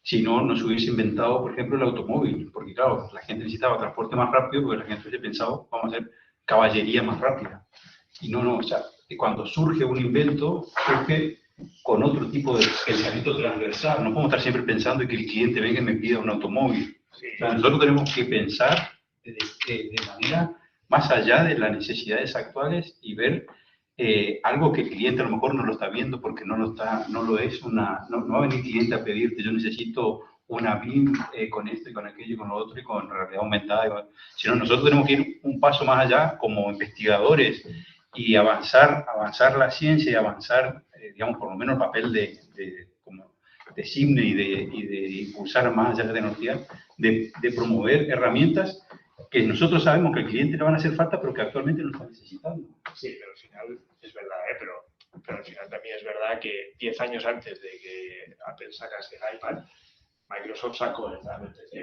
Si no, nos hubiese inventado, por ejemplo, el automóvil, porque claro, la gente necesitaba transporte más rápido, porque la gente hubiese pensado, vamos a hacer caballería más rápida. Y no, o sea, cuando surge un invento, surge con otro tipo de pensamiento transversal. No podemos estar siempre pensando en que el cliente venga y me pida un automóvil. O sea, nosotros tenemos que pensar de manera más allá de las necesidades actuales y ver algo que el cliente a lo mejor no lo está viendo porque no lo es no va a venir el cliente a pedirte, yo necesito una BIM con esto y con aquello y con lo otro y con realidad aumentada, sino nosotros tenemos que ir un paso más allá como investigadores y avanzar la ciencia y avanzar, digamos, por lo menos el papel de CIMNE y de impulsar más allá de la tecnología, de promover herramientas que nosotros sabemos que al cliente le van a hacer falta, pero que actualmente no está necesitando. Sí, pero al final es verdad, pero al final también es verdad que 10 años antes de que Apple sacase el iPad, Microsoft sacó el WebTC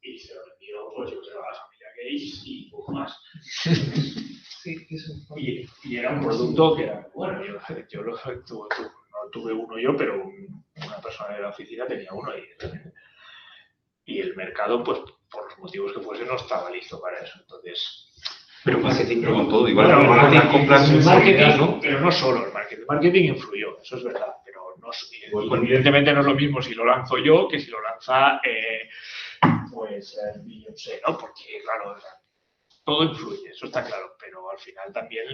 y se lo vendió pues, a la familia Gates y poco más. Y era un producto que era, bueno, yo no tuve uno yo, pero una persona de la oficina tenía uno y el mercado, pues por los motivos que fuese, no estaba listo para eso. Entonces, pero marketing con todo, igual. Marketing, ¿no? Pero no solo el marketing. El marketing influyó, eso es verdad, pero evidentemente no es lo mismo si lo lanzo yo que si lo lanza, pues, Beyoncé, ¿no? Porque, claro, todo influye, eso está claro, pero al final también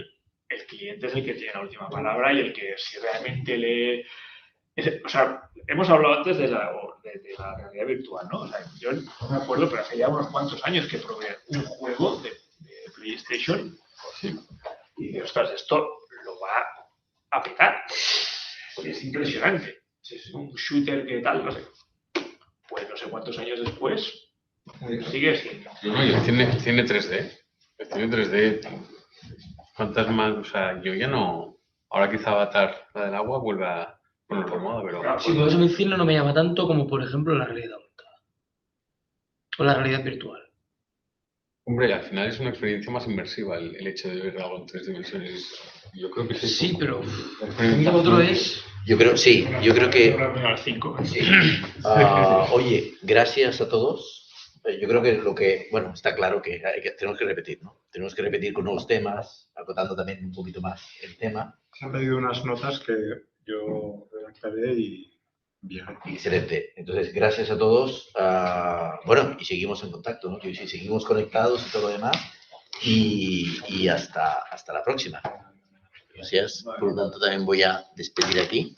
el cliente es el que tiene la última palabra y el que si realmente o sea, hemos hablado antes de la realidad virtual, ¿no? O sea, yo no me acuerdo, pero hace ya unos cuantos años que probé un juego de PlayStation y dije, ostras, esto lo va a petar. Es impresionante. Es un shooter que tal, no sé. Pues no sé cuántos años después sigue siendo. No, y el cine 3D. El cine 3D, ¿cuántas más? O sea, yo ya no... Ahora quizá Avatar, la del agua, vuelve a ponerlo de moda, pero... Sí, por eso el cine no me llama tanto como, por ejemplo, la realidad aumentada. O la realidad virtual. Hombre, al final es una experiencia más inmersiva el hecho de ver algo en 3 dimensiones. Yo creo que sí, pero otro es... Yo creo que... Sí. Oye, gracias a todos. Yo creo que bueno, está claro que tenemos que repetir, ¿no? Tenemos que repetir con nuevos temas, acotando también un poquito más el tema. Se han pedido unas notas que yo redactaré y enviaré. Excelente. Entonces, gracias a todos. Bueno, y seguimos en contacto, ¿no? Sí, seguimos conectados y todo lo demás. Y hasta la próxima. Gracias. Por lo tanto, también voy a despedir aquí.